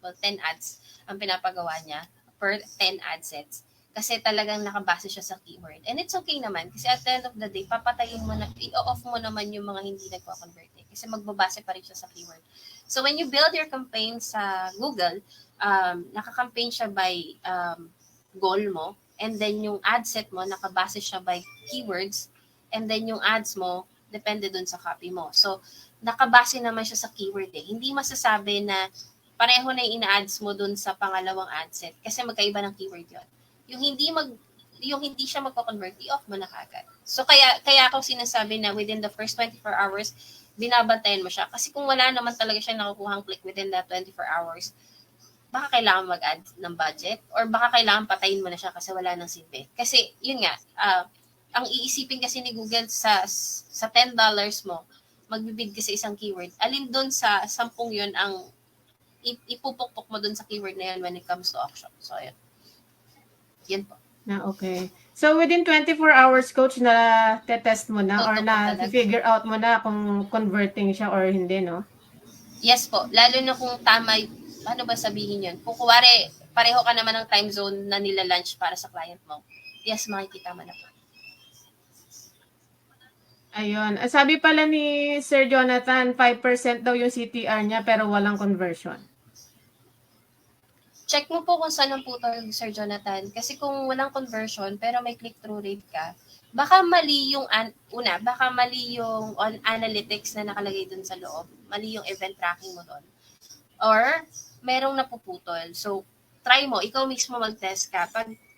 10 ads ang pinapagawa niya per 10 ad sets. Kasi talagang nakabase siya sa keyword. And it's okay naman. Kasi at the end of the day, papatayin mo na, i-off mo naman yung mga hindi nagko-convert. Kasi magbabase pa rin siya sa keyword. So when you build your campaign sa Google, naka-campaign siya by goal mo. And then yung ad set mo, nakabase siya by keywords. And then yung ads mo, depende dun sa copy mo. So, nakabase naman siya sa keyword eh. Hindi masasabi na pareho na yung ina-ads mo dun sa pangalawang ad set. Kasi magkaiba ng keyword yon. Yung hindi siya magko-convert, i-off mo na kagad. So kaya ako sinasabi na within the first 24 hours, binabantayan mo siya. Kasi kung wala naman talaga siya nakukuhang click within that 24 hours, baka kailangan mag-add ng budget or baka kailangan patayin mo na siya kasi wala nang silbi. Kasi yun nga, ang iisipin kasi ni Google sa $10 mo, magbibid ka sa isang keyword. Alin doon sa 10 yun ang ipupukpok mo doon sa keyword na yun when it comes to auction. So, yun. Yan po. Okay. So, within 24 hours, coach, na test mo na or na figure out mo na kung converting siya or hindi, no? Yes po. Lalo na kung tama, ano ba sabihin yun? Kung kuwari, pareho ka naman ng time zone na nila-launch para sa client mo. Yes, makikita mo na po. Ayun. Sabi pala ni Sir Jonathan, 5% daw yung CTR niya pero walang conversion. Check mo po kung saan ang putol, Sir Jonathan. Kasi kung walang conversion pero may click-through rate ka, baka mali yung analytics na nakalagay dun sa loob. Mali yung event tracking mo dun. Or, merong napuputol. So, try mo. Ikaw mismo mag-test ka.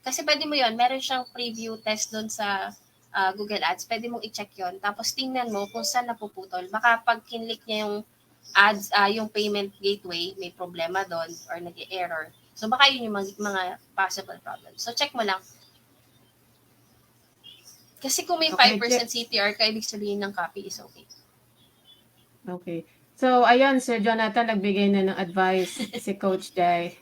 Kasi pwede mo yon, meron siyang preview test dun sa Google Ads. Pwede mong i-check yon. Tapos, tingnan mo kung saan napuputol. Baka pag kinlik niya yung ads, yung payment gateway, may problema doon or nag-error. So, baka yun yung mga possible problems. So, check mo lang. Kasi kung may 5% CTR ka, ibig sabihin ng copy is okay. Okay. So, ayun, Sir Jonathan, nagbigay na ng advice si Coach Jai.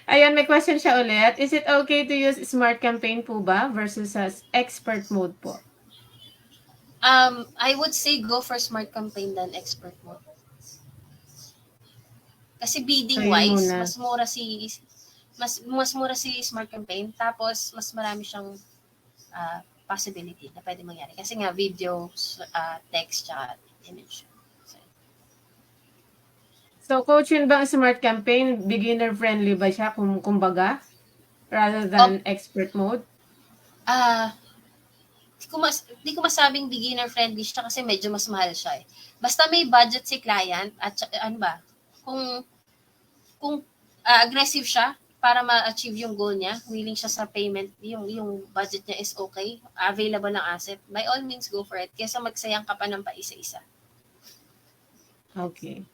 Ayun, may question siya ulit. Is it okay to use smart campaign po ba versus expert mode po? I would say go for smart campaign than expert mode. Kasi bidding-wise, mas mura si smart campaign, tapos mas marami siyang possibility na pwede mangyari. Kasi nga, video, text, tsaka image. So, coach, yun bang smart campaign, beginner-friendly ba siya, kumbaga, rather than expert mode? Di ko masabing beginner-friendly siya kasi medyo mas mahal siya eh. Basta may budget si client at ano ba, kung aggressive siya para ma-achieve yung goal niya, willing siya sa payment, yung budget niya is okay, available ng asset, by all means go for it kaysa magsayang ka pa ng paisa-isa. Okay.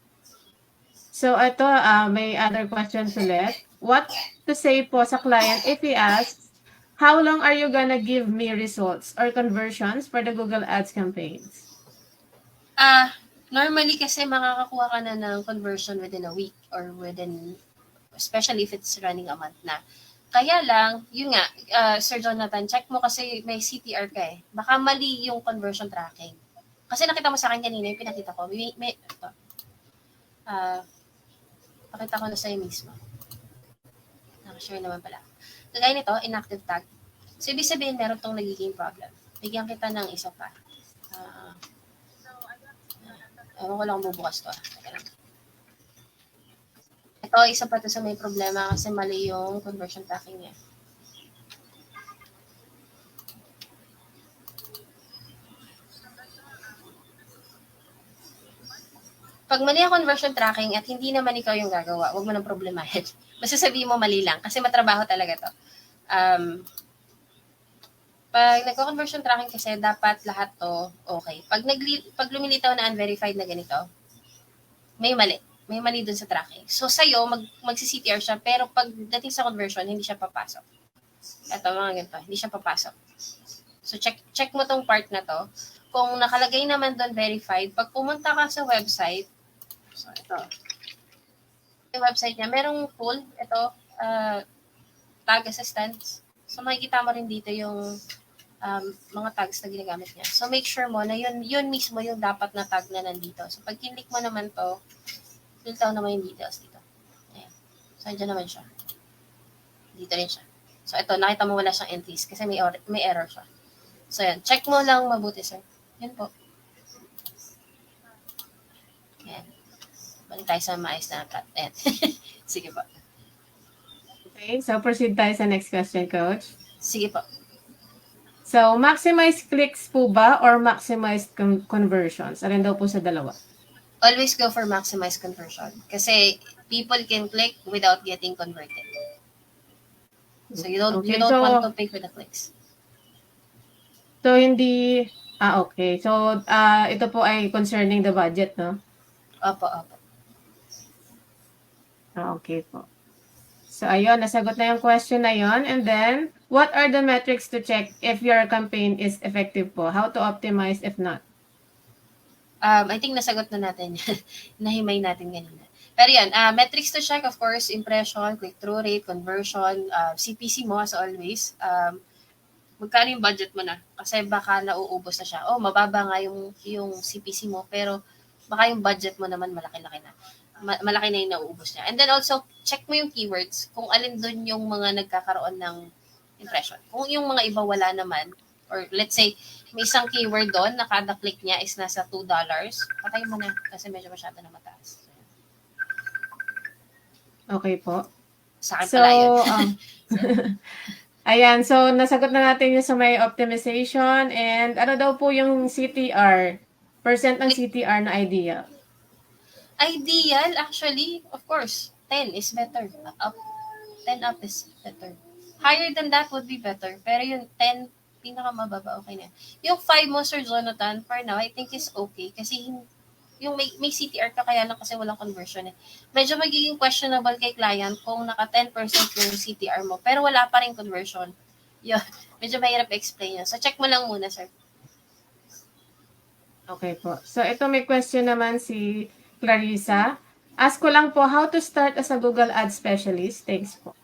So, ito, may other questions ulit. What to say po sa client if he asks, how long are you gonna give me results or conversions for the Google Ads campaigns? Normally kasi makakakuha ka na ng conversion within a week or especially if it's running a month na. Kaya lang, yun nga, Sir Jonathan, check mo kasi may CTR ka eh. Baka mali yung conversion tracking. Kasi nakita mo sa akin kanina, yung pinakita ko, pakita ko na sa'yo mismo. Nakashare naman pala. Kagaya nito, inactive tag. So, ibig sabihin, meron tong nagiging problem. Bigyan kita ng isa pa. Ewan ko lang bubukas to. Ito, isa pa to sa may problema kasi mali yung conversion tracking niya. Pag mali ang conversion tracking at hindi naman ikaw yung gagawa, huwag mo nang problemahin. Basta sabihin mo mali lang kasi matrabaho talaga to. Pag nagko-conversion tracking kasi, dapat lahat to okay. Pag lumilitaw na unverified na ganito, may mali. may mali dun sa tracking. So, sa'yo, magsi-CTR siya, pero pagdating sa conversion, hindi siya papasok. Ito, mga ganito, hindi siya papasok. So, check mo tong part na to. Kung nakalagay naman doon verified, pag pumunta ka sa website, so ito, yung website niya, merong tool, ito, tag assistance. So, makikita mo rin dito yung mga tags na ginagamit niya. So, make sure mo na yun mismo yung dapat na tag na nandito. So, pag kinlik mo naman to, fill down naman yung details dito. Ayan. So, andyan naman siya. Dito rin siya. So, ito, nakita mo wala siyang entries kasi may error siya. So, yan. Check mo lang mabuti, sir. Yan po. Yan. Balik tayo sa maayos na cut. Ayan. Sige po. Okay, so proceed tayo sa next question, Coach. Sige po. So, maximize clicks po ba or maximize conversions? Alin daw po sa dalawa? Always go for maximize conversion. Kasi people can click without getting converted. So, you don't want to pay for the clicks. So, hindi... okay. So, ito po ay concerning the budget, no? Opo. Okay po. So, ayun, nasagot na yung question na yon. And then, what are the metrics to check if your campaign is effective po? How to optimize if not? I think nasagot na natin. Nahimay natin ganina. Pero yan, metrics to check, of course, impression, click-through rate, conversion, CPC mo as always. Magkano yung budget mo na? Kasi baka nauubos na siya. Mababa nga yung CPC mo, pero baka yung budget mo naman malaki-laki na. Malaki na yung nauubos niya. And then also, check mo yung keywords kung alin doon yung mga nagkakaroon ng impression. Kung yung mga iba wala naman, or let's say, may isang keyword doon na kada click niya is nasa $2, patay mo na kasi medyo masyado na mataas. Okay po. Sa akin pala yun. Ayan, so nasagot na natin yung sa may optimization and ano daw po yung CTR, percent ng CTR na ideal? Ideal, actually, of course, 10 is better. 10 up is better. Higher than that would be better. Pero yung 10, pinakamababa, okay na. Yung 5 mo, Sir Jonathan, for now, I think is okay. Kasi yung may CTR ka kaya lang kasi walang conversion eh. Medyo magiging questionable kay client kung naka 10% yung CTR mo, pero wala pa rin conversion. Yun, medyo mahirap explain yun. So, check mo lang muna, sir. Okay po. So, ito may question naman si Clarissa. Ask ko lang po, how to start as a Google Ads specialist? Thanks po.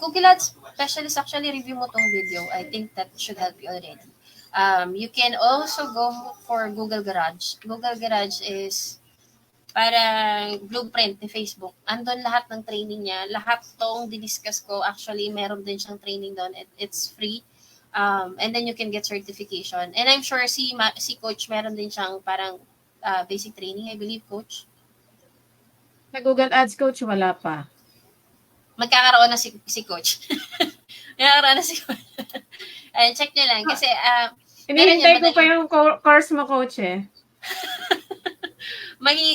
Google Ads specialist, actually, review mo tong video. I think that should help you already. You can also go for Google Garage. Google Garage is parang blueprint ni Facebook. Andun lahat ng training niya. Lahat tong didiscuss ko, actually, meron din siyang training doon. It's free. And then you can get certification. And I'm sure si Coach meron din siyang parang basic training, I believe, Coach. Sa Google Ads, Coach, wala pa. Magkakaroon na si Coach. Magkakaroon na si Coach. Ayan, check nyo lang. Kasi, hinihintay ko pa yung course mo, Coach, eh.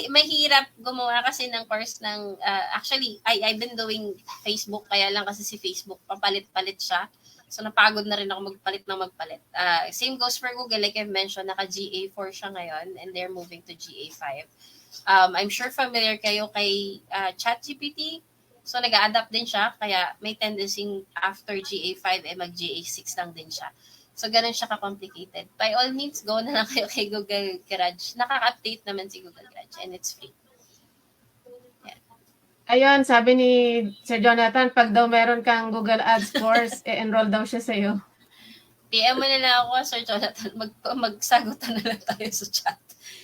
Mahirap gumawa kasi ng course ng, actually, I've been doing Facebook, kaya lang kasi si Facebook, papalit-palit siya. So, napagod na rin ako magpalit. Same goes for Google. Like I've mentioned, naka-GA4 siya ngayon, and they're moving to GA5. I'm sure familiar kayo kay ChatGPT. So, nag-a-adapt din siya, kaya may tendency after GA5, mag-GA6 lang din siya. So, ganun siya ka-complicated. By all means, go na lang kayo kay Google Garage. Nakaka-update naman si Google Garage, and it's free. Yeah. Ayun, sabi ni Sir Jonathan, pag daw meron kang Google Ads course, enroll daw siya sa'yo. PM mo na lang ako, Sir Jonathan. Magsagutan na lang tayo sa chat.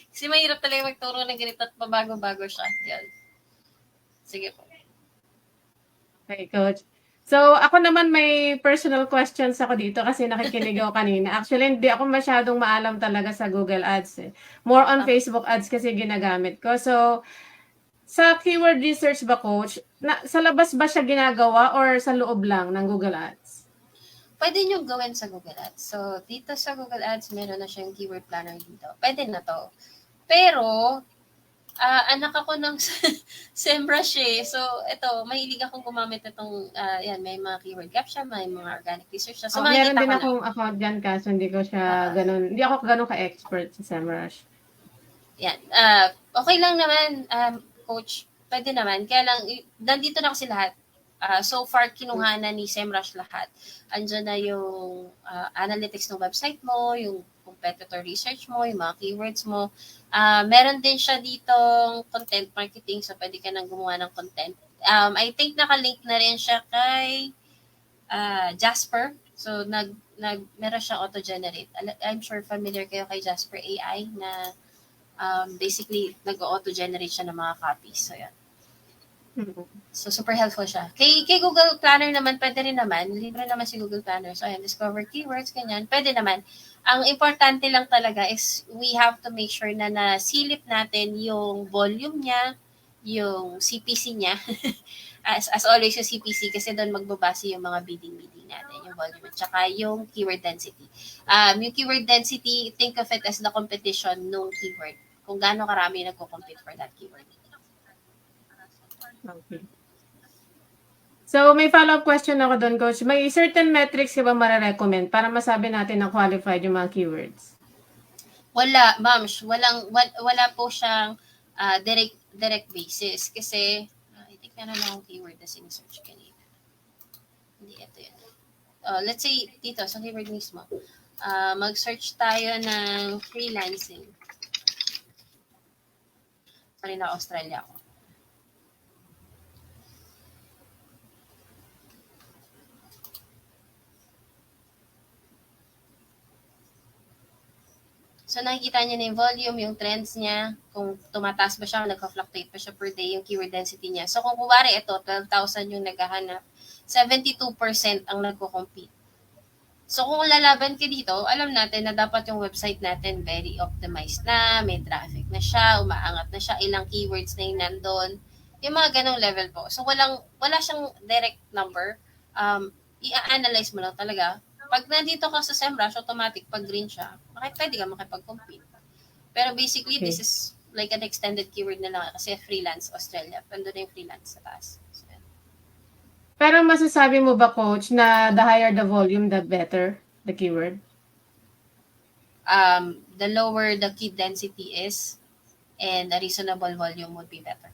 Kasi mahirap talaga magturo ng ganito at pabago-bago siya. Yan. Sige po. Okay, Coach. So, ako naman may personal questions ako dito kasi nakikinig ako kanina. Actually, hindi ako masyadong maalam talaga sa Google Ads. More on Facebook Ads kasi ginagamit ko. So, sa keyword research ba, Coach, sa labas ba siya ginagawa or sa loob lang ng Google Ads? Pwede nyo gawin sa Google Ads. So, dito sa Google Ads, meron na siyang keyword planner dito. Pwede na to. Pero, anak ako ng SEMrush eh. So, ito, mahilig akong gumamit itong, yan, may mga keyword caption, may mga organic research siya. So, meron din akong account dyan kaso hindi ko siya hindi ako ganun ka-expert sa SEMrush. Yan. Okay lang naman, coach. Pwede naman. Kaya lang, nandito na kasi lahat. So far, kinuha na ni SEMrush lahat. Andiyan na yung analytics ng website mo, yung competitor research mo, yung mga keywords mo. Meron din siya ditong content marketing, so pwede ka nang gumawa ng content. I think nakalink na rin siya kay Jasper. So, meron siyang auto-generate. I'm sure familiar kayo kay Jasper AI na basically, nag-auto-generate siya ng mga copies. So, yan. So, super helpful siya. Kay Google Planner naman, pwede rin naman. Libre naman si Google Planner. So, ayan, discover keywords, ganyan. Pwede naman. Ang importante lang talaga is we have to make sure na nasilip natin yung volume niya, yung CPC niya. as always, yung CPC kasi doon magbabase yung mga bidding natin, yung volume, at saka yung keyword density. Yung keyword density, think of it as the competition nung keyword. Kung gaano karami nagko-compete for that keyword. Okay. So, may follow-up question ako doon, Coach. May certain metrics ka ba mara-recommend para masabi natin na qualified yung mga keywords? Wala, ma'am. Wala po siyang direct basis. Kasi, I think meron akong keyword na sinesearch kanina. Hindi, ito yan. Let's say, dito, sa keyword mismo. Mag-search tayo ng freelancing. Sorry, na Australia ako. So, nakikita niya na yung volume, yung trends niya, kung tumataas ba siya, nagka-fluctuate pa siya per day, yung keyword density niya. So, kung kuwari ito, 12,000 yung naghahanap, 72% ang nagko-compete. So, kung lalaban ka dito, alam natin na dapat yung website natin very optimized na, may traffic na siya, umaangat na siya, ilang keywords na yung nandun, yung mga ganong level po. So, wala siyang direct number. I-analyze mo lang talaga. Pag nandito ka sa SEMrush, automatic, pag green siya, pwede ka makipag-compete. Pero basically, Okay. this is like an extended keyword na lang kasi freelance Australia. Pando na yung freelance sa taas. So, Pero masasabi mo ba, Coach, na the higher the volume, the better the keyword? the lower the key density is and a reasonable volume would be better.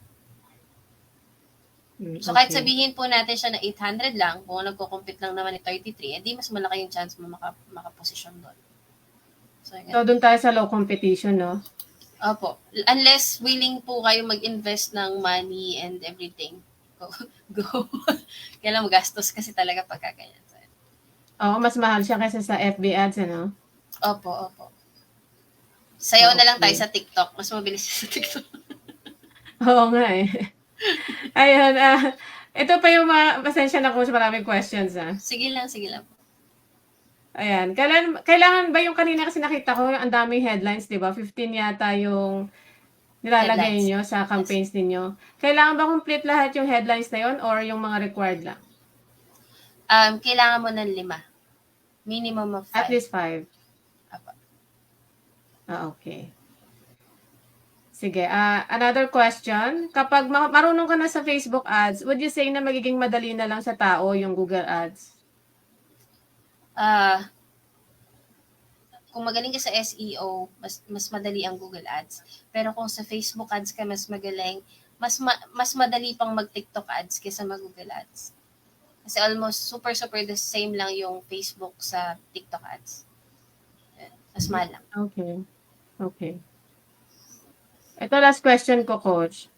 So, kahit Okay. sabihin po natin siya na 800 lang, kung nagko-compete lang naman ni 33, edi mas malaki yung chance mo makaposisyon doon. So, So, doon tayo sa low competition, no? Opo. Unless willing po kayo mag-invest ng money and everything. Go. Kaya lang magastos kasi talaga pagka ganyan. So, Oo, mas mahal siya kaysa sa FB ads, ano? opo. Sayaw na lang tayo Okay. sa TikTok. Mas mabilis sa TikTok. Oo nga eh. Ayun, ito pa yung pasensya na, Coach, maraming questions, Sige lang. Ayan. Kailangan ba yung kanina kasi nakita ko, ang daming headlines, di ba? 15 yata yung nilalagay Headlines. niyo sa Yes. campaigns ninyo. Kailangan ba complete lahat yung headlines na yon or yung mga required lang? Kailangan mo ng 5. Minimum of 5. At least 5. Apa. Okay. Sige, another question. Kapag marunong ka na sa Facebook ads, would you say na magiging madali na lang sa tao yung Google ads? Kung magaling ka sa SEO, mas madali ang Google Ads. Pero kung sa Facebook Ads ka mas magaling, mas madali pang mag-TikTok Ads kaysa mag-Google Ads. Kasi almost super the same lang yung Facebook sa TikTok Ads. Mas mahal lang. Okay. Ito last question ko, Coach.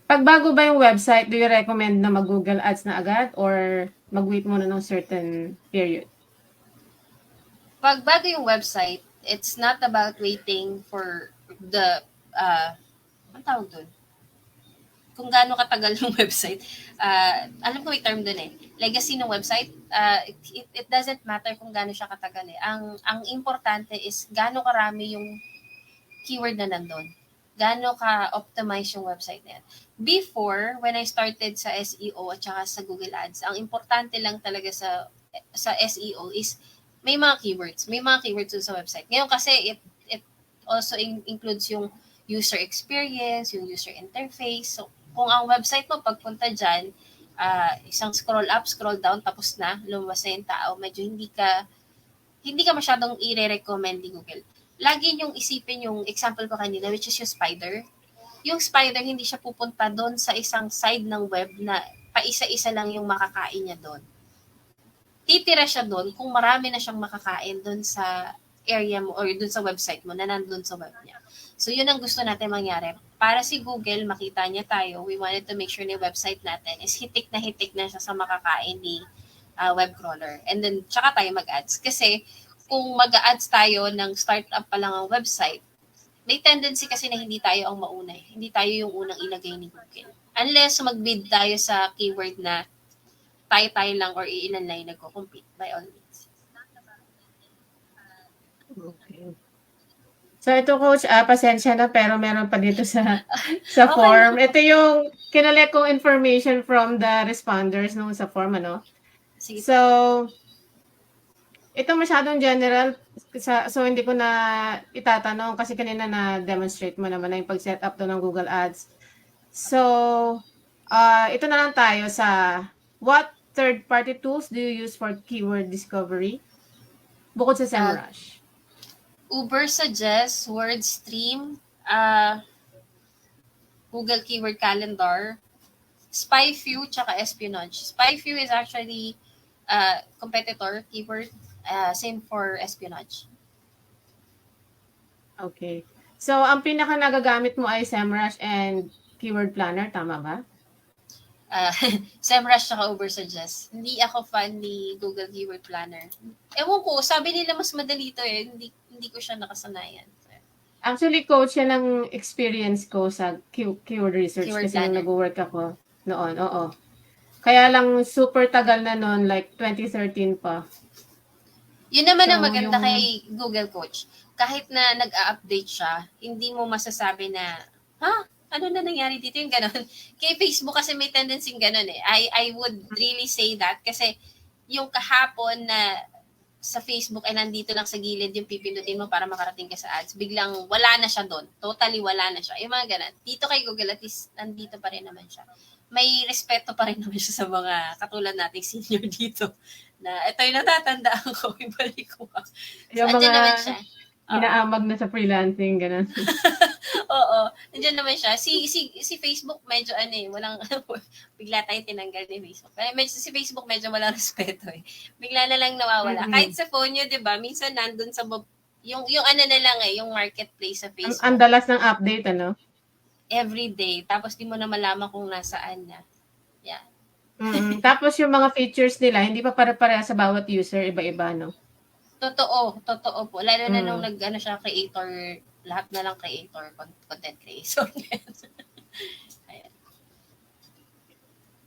Pag bago ba yung website, do you recommend na mag-Google Ads na agad or mag-wait muna ng certain period? Pag bago yung website, it's not about waiting for the, ang tawag doon? Kung gaano katagal yung website. Alam ko may term doon eh. Legacy ng website, it doesn't matter kung gaano siya katagal eh. Ang importante is gaano karami yung keyword na nandun. Gaano ka-optimize yung website na yan. Before, when I started sa SEO at saka sa Google Ads, ang importante lang talaga sa SEO is may mga keywords. May mga keywords sa website. Ngayon kasi it also includes yung user experience, yung user interface. So, kung ang website mo pagpunta dyan, isang scroll up, scroll down, tapos na, lumabas na yung tao, medyo hindi ka masyadong i-recommend ni Google. lagi yung isipin yung example ko kanina, which is yung spider. Yung spider, hindi siya pupunta doon sa isang side ng web na paisa-isa lang yung makakain niya doon. Titira siya doon kung marami na siyang makakain doon sa area mo or doon sa website mo na nandun sa web niya. So, yun ang gusto natin mangyari. Para si Google, makita niya tayo, we wanted to make sure na yung website natin is hitik na siya sa makakain ni web crawler. And then, tsaka tayo mag-ads. Kasi, kung mag-ads tayo ng startup pa lang ang website, may tendency kasi na hindi tayo ang mauna. Hindi tayo yung unang ilagay ni Google. Unless mag-bid tayo sa keyword na tayo lang or iilan lang yung nagko-compete, by all means. Okay. So ito coach, pasensya na pero meron pa dito sa Okay. form. Ito yung kinolek kong information from the responders nung sa form, ano? Sige. So, ito masyadong general, so hindi ko na itatanong kasi kanina na-demonstrate mo naman na yung pag-set up to ng Google Ads. So, ito na lang tayo sa what third-party tools do you use for keyword discovery? Bukod sa SEMrush. Uber suggests WordStream, Google Keyword Calendar, SpyFew, tsaka Espionage. SpyFew is actually competitor keyword, same for Espionage. Okay. So, ang pinaka nagagamit mo ay SEMrush and Keyword Planner, tama ba? SEMrush tsaka Uber suggests. Hindi ako fan ni Google Keyword Planner. Ewan ko, sabi nila mas madali to eh. Hindi ko siya nakasanayan. Actually, coach, yan ang experience ko sa keyword research Keyword kasi nung planner. nag-work ako noon. Oo. Kaya lang super tagal na noon, like 2013 pa. Yun naman ang So, maganda yung- kay Google Coach. Kahit na nag-a-update siya, hindi mo masasabi na, ano na nangyari dito yung ganon. Kay Facebook kasi may tendency ganon eh. I would really say that kasi yung kahapon na sa Facebook ay nandito lang sa gilid yung pipindutin mo para makarating ka sa ads, biglang wala na siya doon. Totally wala na siya. Yung mga ganon. Dito kay Google, at least nandito pa rin naman siya. May respeto pa rin naman siya sa mga katulad nating senior dito. Na ito yung natatandaan ko, ibalik ko. Yung andyan naman mga siya. inaamag na sa freelancing, ganun. Oo, nandiyan naman siya. Si Facebook medyo walang bigla tayong tinanggal ni Facebook. Kaya medyo si Facebook medyo walang respeto eh. Bigla na lang nawawala. Mhm. Kahit sa phone nyo, 'di ba? Minsan nandun sa yung na lang yung marketplace sa Ang Facebook dalas ng update, ano? every day. Tapos di mo na malaman kung nasaan na. Yeah. Tapos yung mga features nila, hindi pa pare-pareha sa bawat user, iba-iba, no? Totoo po. Lalo na nung Mm. nag siya creator, lahat na lang creator, content creator.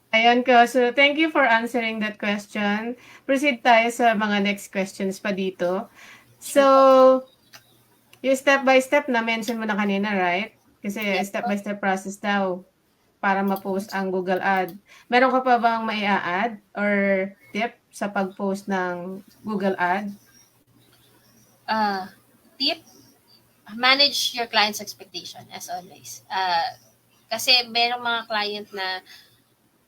Ayan ko. So, thank you for answering that question. Proceed tayo sa mga next questions pa dito. So, yung step-by-step na mention mo na kanina, right? Kasi Yes. step-by-step process daw para ma-post ang Google Ad. Meron ka pa bang mai-add or tip sa pag-post ng Google Ad? Tip, manage your client's expectation as always. Kasi merong mga client na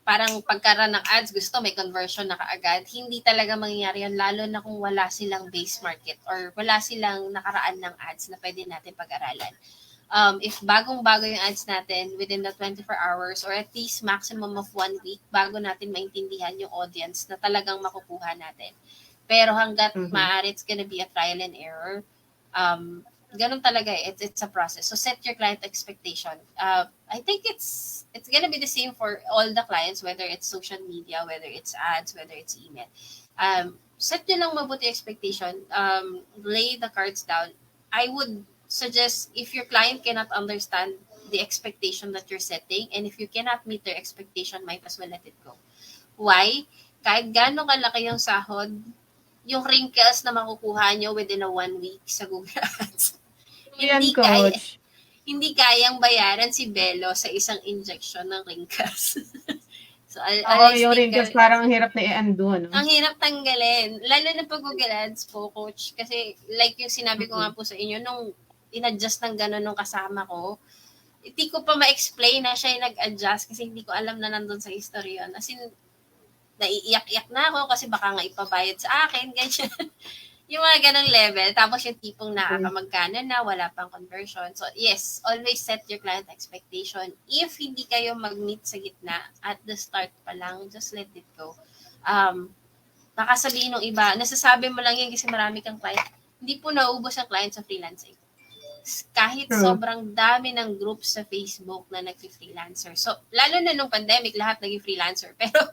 parang pagkaroon ng ads, gusto may conversion na kaagad. Hindi talaga mangyayari yan, lalo na kung wala silang base market or wala silang nakaraan ng ads na pwede natin pag-aralan. If bagong-bago yung ads natin within the 24 hours or at least maximum of 1 week bago natin maintindihan yung audience na talagang makukuha natin. Pero hanggat maaari, it's gonna be a trial and error. Ganun talaga eh. It's a process. So set your client expectation. I think it's gonna be the same for all the clients, whether it's social media, whether it's ads, whether it's email. Set nyo lang mabuti expectation. Lay the cards down. I would suggest if your client cannot understand the expectation that you're setting and if you cannot meet their expectation, might as well let it go. Why? Kahit gano'ng kalaki yung sahod, yung wrinkles na makukuha nyo within a 1 week sa Google Ads. Yan, coach. Hindi kayang bayaran si Bello sa isang injection ng wrinkles. So, Yung wrinkles parang ang hirap na i-undo, no? ang hirap tanggalin. Lalo na pag Google Ads po, coach. Kasi like yung sinabi ko nga po sa inyo, nung in-adjust ng gano'n nung kasama ko, hindi ko pa ma-explain na siya yung nag-adjust kasi hindi ko alam na nandun sa history yun. As in, naiiyak-iyak na ako kasi baka nga ipabayad sa akin, ganyan. Yung mga ganang level. Tapos yung tipong nakakamagkano na, wala pang conversion. So, yes, always set your client expectation. If hindi kayo mag-meet sa gitna, at the start pa lang, just let it go. Baka sabihin ng iba, nasasabi mo lang yan kasi marami kang client. Hindi po naubos ang client sa freelancing. Kahit sobrang dami ng groups sa Facebook na nag-freelancer. So, lalo na nung pandemic, lahat naging freelancer. Pero,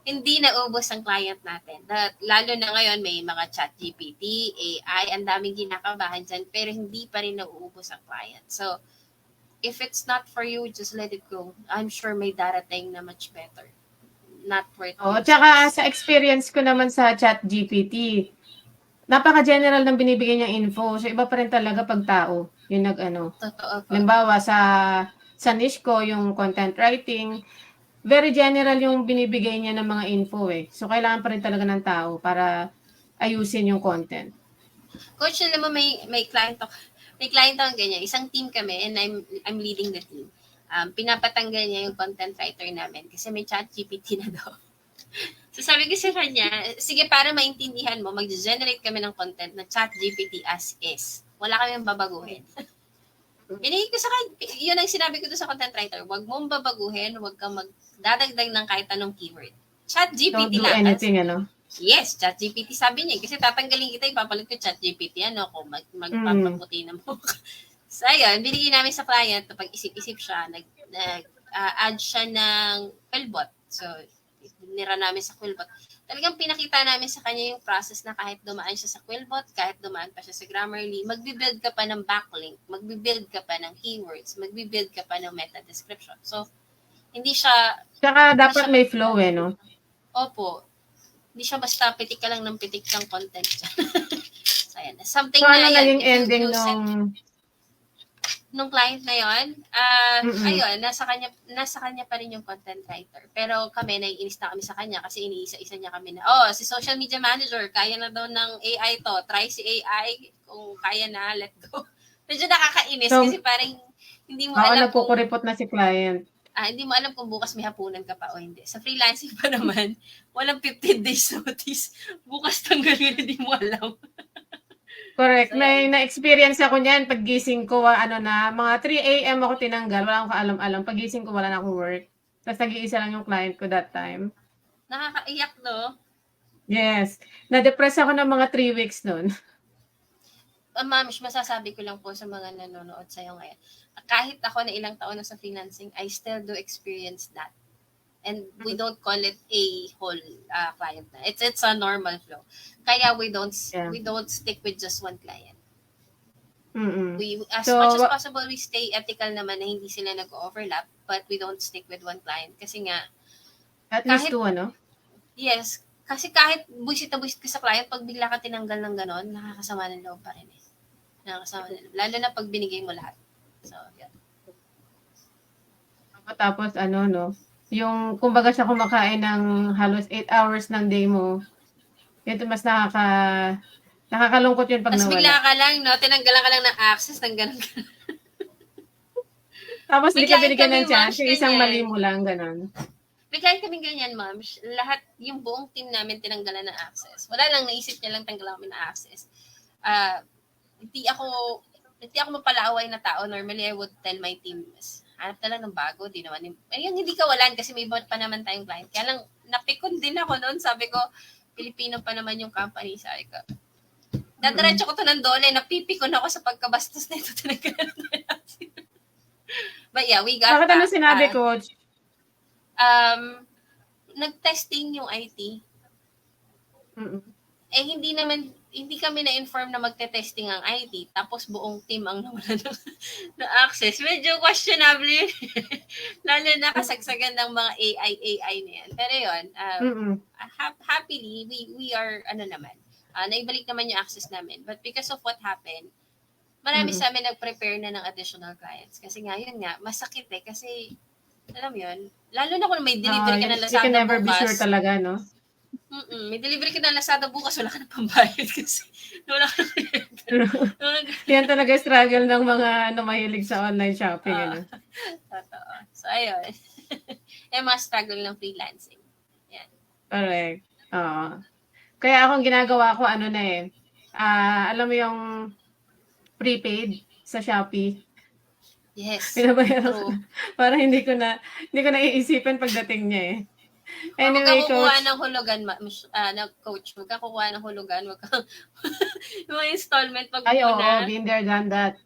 hindi naubos ang client natin. Lalo na ngayon, may mga chat GPT, AI, ang daming ginakabahan dyan, pero hindi pa rin nauubos ang client. So, if it's not for you, just let it go. I'm sure may darating na much better. Not worth it. Tsaka sa experience ko naman sa chat GPT, napaka-general ng binibigay niyang info. So, iba pa rin talaga pag tao. Yung Totoo po. Halimbawa, sa niche ko, yung content writing, very general yung binibigay niya ng mga info eh. So, kailangan pa rin talaga ng tao para ayusin yung content. Coach, alam mo, may client ako ganyan. Isang team kami and I'm leading the team. Pinapatanggal niya yung content writer namin kasi may chat GPT na daw. So sabi ko sa kanya, sige para maintindihan mo, mag-generate kami ng content na chat GPT as is. Wala kami babaguhin. Binigay ko sa kanya, yun ang sinabi ko doon sa content writer, huwag mong babaguhin, huwag kang magdadagdag ng kahit anong keyword. Chat GPT Don't do lang. anything, Yes, chat GPT sabi niya. Kasi tatanggalin kita, ipapalit ko chat GPT, kung magpapaputi ng mukha. So, ayun, binigay namin sa client, pag isip-isip siya, add siya ng Quillbot. So, nira namin sa Quillbot. Talagang pinakita namin sa kanya yung process na kahit dumaan siya sa Quillbot, kahit dumaan pa siya sa Grammarly, magbibuild ka pa ng backlink, magbibuild ka pa ng keywords, magbibuild ka pa ng meta description. So, hindi siya... Tsaka dapat may flow no? Opo. Hindi siya basta pitik ka lang ng pitik ng content dyan. So, ayan. Something so, na naging ending nung client na yon, ayun, nasa kanya pa rin yung content writer. Pero kami, naiinis na kami sa kanya kasi iniisa-isa niya kami na, si social media manager, kaya na daw ng AI to. Try si AI, kung kaya na, let go. Medyo nakakainis kasi parang hindi mo alam kung... nagkukuripot na si client. Hindi mo alam kung bukas may hapunan ka pa o hindi. Sa freelancing pa naman, walang 15 days notice. Bukas tanggalin, hindi mo alam. Correct. So, may na-experience ako niyan. Paggising ko, mga 3 a.m. ako tinanggal. Wala akong kaalam-alam. Paggising ko, wala na akong work. Tapos nag-iisa lang yung client ko that time. Nakakaiyak, no? Yes. Na-depress ako ng mga 3 weeks noon. Mamish, masasabi ko lang po sa mga nanonood sa'yo ngayon. Kahit ako na ilang taon na sa financing, I still do experience that. And we don't call it a whole client na. It's a normal flow. Kaya we don't stick with just one client. Mm-mm. We much as possible we stay ethical naman na hindi sila nag-overlap, but we don't stick with one client kasi nga at least two, Yes, kasi kahit buisit na buisit ka sa client, pag bigla ka tinanggal ng ganon, nakakasama ng loob pa rin eh. Nakakasama ng loob. Lalo na pag binigay mo lahat. So, yeah. Tapos yung kumbaga siya kumakain ng halos 8 hours ng day mo, ito mas nakakalungkot yun pag nawala. Tapos bigla ka lang, tinanggalan ka lang ng access ng ganun. Tapos di ka binigyan ng chance, yung isang mali mo lang, ganun. Bigla kami ganyan, ma'am. Lahat, yung buong team namin tinanggalan ng access. Wala lang, naisip niya lang tanggalan kami ng access. Hindi ako mapalaway na tao. Normally, I would tell my team, hanap na lang ng bago, di naman. Ayun, hindi kawalan kasi may iba pa naman tayong client. Kaya lang, napikon din ako noon. Sabi ko, Pilipino pa naman yung company. Sabi ko, dadiretso ko to ng dole, napipikon ako sa pagkabastos na ito. But yeah, we got bakit sinabi, Coach? Nag-testing yung IT. Mm-mm. Hindi kami na-inform na magte-testing ang IT, tapos buong team ang nawala ng access. Medyo questionable yun. Lalo na kasagsagan ng mga AI na yan. Pero yun, happily, we are, naibalik naman yung access namin. But because of what happened, marami sa amin nag-prepare na ng additional clients. Kasi nga, yun nga, masakit eh. Kasi, alam yun, lalo na kung may delivery ka ng Lazada bukas. You can never be sure talaga, no? May delivery ka ng Lazada bukas, wala ka na pambayad kasi wala ka na. Yan talaga struggle ng mga mahilig sa online shopping. Totoo. So, ayun. Mga struggle ng freelancing. Yan. Correct. Kaya akong ginagawa ko, Alam mo yung prepaid sa Shopee? Yes, Binabayaran ko true. na. Parang hindi ko na iisipin pagdating niya eh. Huwag kang Anyway, kukuha coach. ng hulugan, na coach. Huwag kang kukuha ng hulugan. Huwag kang, yung mga installment, wag Ay, oo, muna. been there, done that.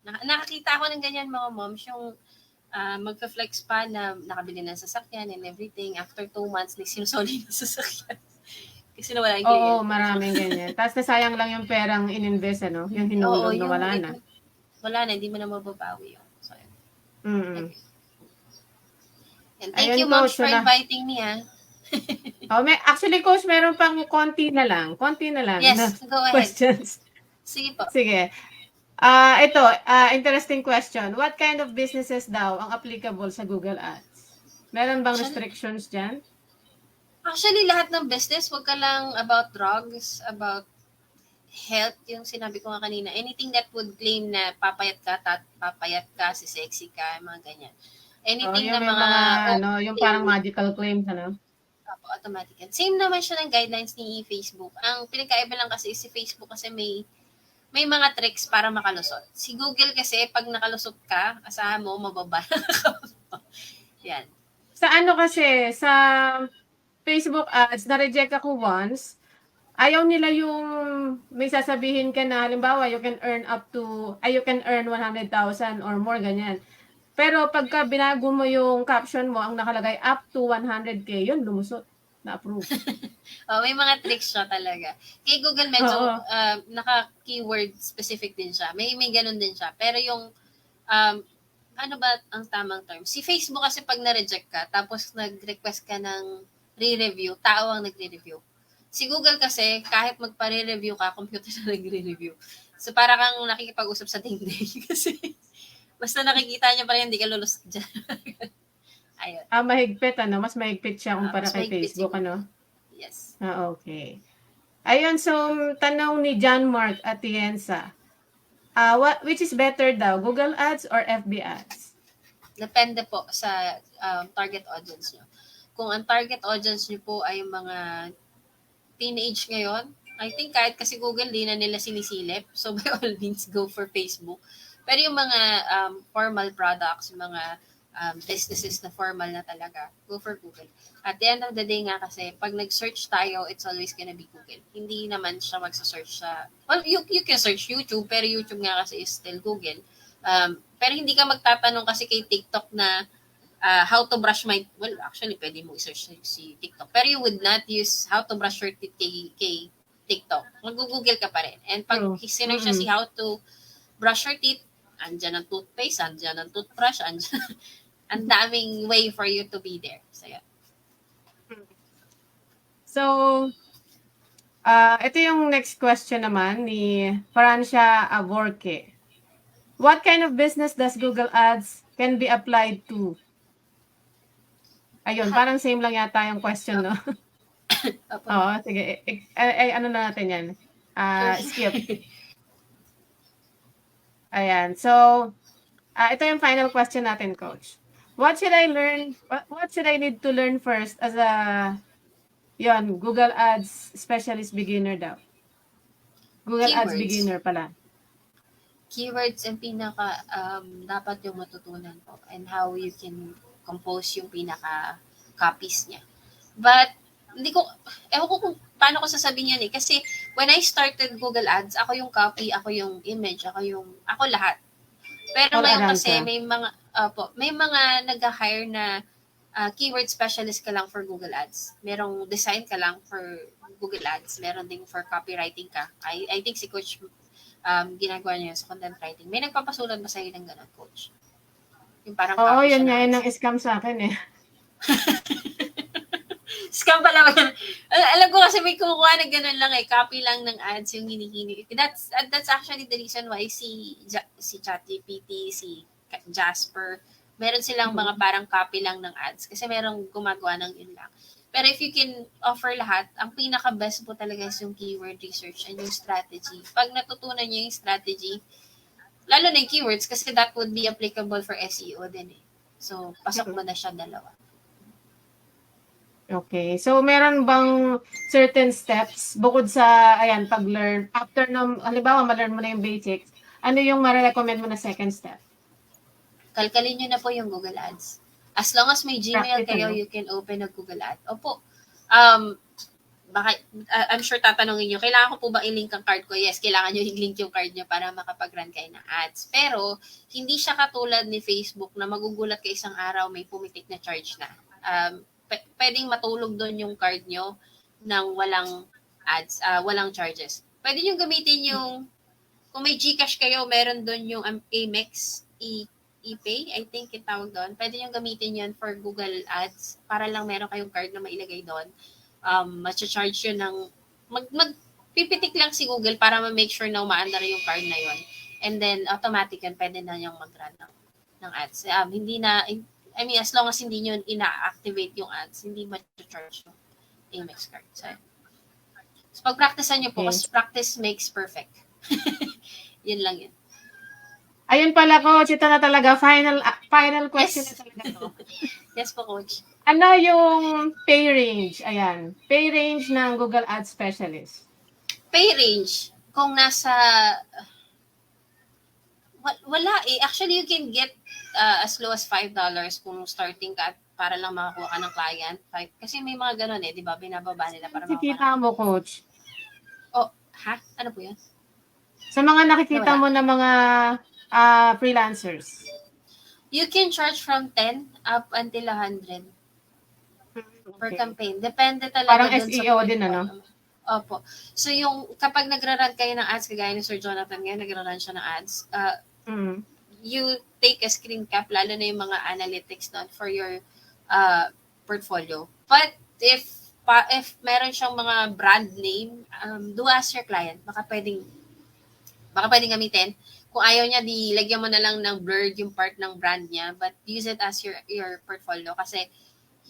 Nakakita ako ng ganyan mga moms, yung magka-flex pa na nakabili ng sasakyan and everything. After 2 months, sinusoli ng sasakyan. Kasi nawala yung Oo, kliyente. maraming ganyan. Tapos nasayang lang yung perang ininvest, ano? Yung Oo, hinulog na yung wala na. wala na, hindi mo na mababawi yun. So, Mm. okay. And thank Ayun, you, moms, coach. for inviting me, Actually, coach, meron pang konti na lang na Yes, go ahead. questions. Sige po. Sige. Ito, interesting question. What kind of businesses daw ang applicable sa Google Ads? Meron bang restrictions dyan? Actually, lahat ng business, wag ka lang about drugs, about health, yung sinabi ko nga kanina. Anything that would claim na papayat ka, si sexy ka, mga ganyan. Anything Yung na may mga yung parang magical claims, ano? automatic yan. Same naman siya ng guidelines ni Facebook. Ang pinagkaiba lang kasi si Facebook kasi may mga tricks para makalusot. Si Google kasi, pag nakalusot ka, asahan mo, mababa. Yan. Sa ano kasi, sa Facebook ads, na-reject ako once. Ayaw nila yung may sasabihin ka na, halimbawa, you can earn 100,000 or more, ganyan. Pero pagka binago mo yung caption mo, ang nakalagay up to 100K, yun, lumusot. Na-approve. May mga tricks siya talaga. Kay Google medyo naka-keyword specific din siya. May ganun din siya. Pero yung ano ba ang tamang term? Si Facebook kasi pag na-reject ka, tapos nag-request ka ng re-review, tao ang nagre-review. Si Google kasi, kahit magpa-re-review ka, computer na nagre-review. So, para kang nakikipag-usap sa dingding. Kasi, basta nakikita niya pa rin, hindi ka lulusot dyan. Ayun. Mahigpit, ano? Mas mahigpit siya kumpara Mas kay mahigpit Facebook, siguro. ano? Yes. Okay. Ayun, so, tanong ni John Mark Atienza. Which is better daw, Google Ads or FB Ads? Depende po sa target audience nyo. Kung ang target audience nyo po ay mga teenage ngayon, I think kahit kasi Google, di na nila sinisilip. So, by all means, go for Facebook. Pero yung mga formal products, yung mga businesses na formal na talaga, go for Google. At the end of the day nga kasi, pag nag-search tayo, it's always gonna be Google. Hindi naman siya magsa-search sa... Well, you can search YouTube, pero YouTube nga kasi is still Google. Pero hindi ka magtatanong kasi kay TikTok na how to brush my... Well, actually, pwede mo i-search si TikTok. Pero you would not use how to brush your teeth kay TikTok. Mag-google ka pa rin. And pag sinerch na si how to brush your teeth, andyan ang toothpaste, andyan ang toothbrush, andyan ang daming way for you to be there. So, yeah. So, ito yung next question naman ni Francia Avorque. What kind of business does Google Ads can be applied to? Ayun, parang same lang yata yung question, no? Oo, sige. Ano na natin yan? Skip. Ayan. So, ito yung final question natin, Coach. What should I learn? What should I need to learn first as Google Ads specialist beginner daw? Google Ads beginner pala. Keywords ang pinaka dapat yung matutunan po and how you can compose yung pinaka copies niya. But ewan ko kung paano ko sasabihin yan eh. Kasi when I started Google Ads, ako yung copy, ako yung image, ako lahat. Pero ngayon kasi may mga nag-hire na keyword specialist ka lang for Google Ads. Merong design ka lang for Google Ads. Meron ding for copywriting ka. I think si Coach ginagawa niya sa content writing. May nagpapasulat ba sa'yo ng gano'n, Coach? Yung parang Oo, yun nga yun ang scam sa akin eh. Scam pala. Alam ko kasi may kumukuha na gano'n lang eh. Copy lang ng ads yung hinihingi. That's actually the reason why si ChatGPT, si Jasper, meron silang mga parang copy lang ng ads. Kasi merong gumagawa ng yun lang. Pero if you can offer lahat, ang pinaka-best po talaga is yung keyword research and yung strategy. Pag natutunan nyo yung strategy, lalo na yung keywords, kasi that would be applicable for SEO din eh. So, pasok mo na siya dalawa. Okay. So, meron bang certain steps bukod sa, ayan, pag-learn, after ng, halimbawa, ma-learn mo na yung basics, ano yung ma-recommend mo na second step? Kalkalin nyo na po yung Google Ads. As long as may Gmail Practice, kayo, ano? you can open a Google Ad. Opo. I'm sure tatanungin nyo, kailangan ko po ba i-link ang card ko? Yes, kailangan nyo i-link yung card nyo para makapag-run kayo ng ads. Pero, hindi siya katulad ni Facebook na magugulat ka isang araw may pumitik na charge na. Pwedeng matulog doon yung card nyo nang walang ads, walang charges. Pwede nyo gamitin yung, kung may GCash kayo, meron doon yung Amex ePay, I think yung tawag doon. Pwede nyo gamitin yun for Google Ads para lang meron kayong card na mailagay doon. Matcha-charge yun ng, magpipitik lang si Google para ma-make sure na umaandar yung card na yun. And then, automatic yun, pwede na yung mag-run ng ads. Hindi na, I mean, as long as hindi nyo ina-activate yung ads, hindi matcha-charge yung Amex card. So pag-practicean nyo po, kasi practice makes perfect. Yun lang yun. Ayun pala, Coach. Ito na talaga. Final question na talaga to. Yes po, Coach. Ano yung pay range? Ayan. Pay range ng Google Ads Specialist. Pay range, kung nasa, wala eh. Actually, you can get as low as $5 kung starting ka para lang makakuha ka ng client. Kasi may mga ganun eh, di ba? Binababa nila para Nakikita mo, Coach. Oh, ha? Ano po yan? Sa mga nakikita mo na mga freelancers. You can charge from 10 up until 100 per campaign. Depende talaga. Parang dun SEO sa din, ano? Opo. So, yung kapag nagra-run kayo ng ads, kagaya ni Sir Jonathan ngayon, nagra-run siya ng ads, you take a screen cap, lalo na yung mga analytics doon for your portfolio. But if meron siyang mga brand name, do ask your client. Baka pwedeng gamitin. Kung ayaw niya, di lagyan mo na lang ng blurred yung part ng brand niya, but use it as your portfolio kasi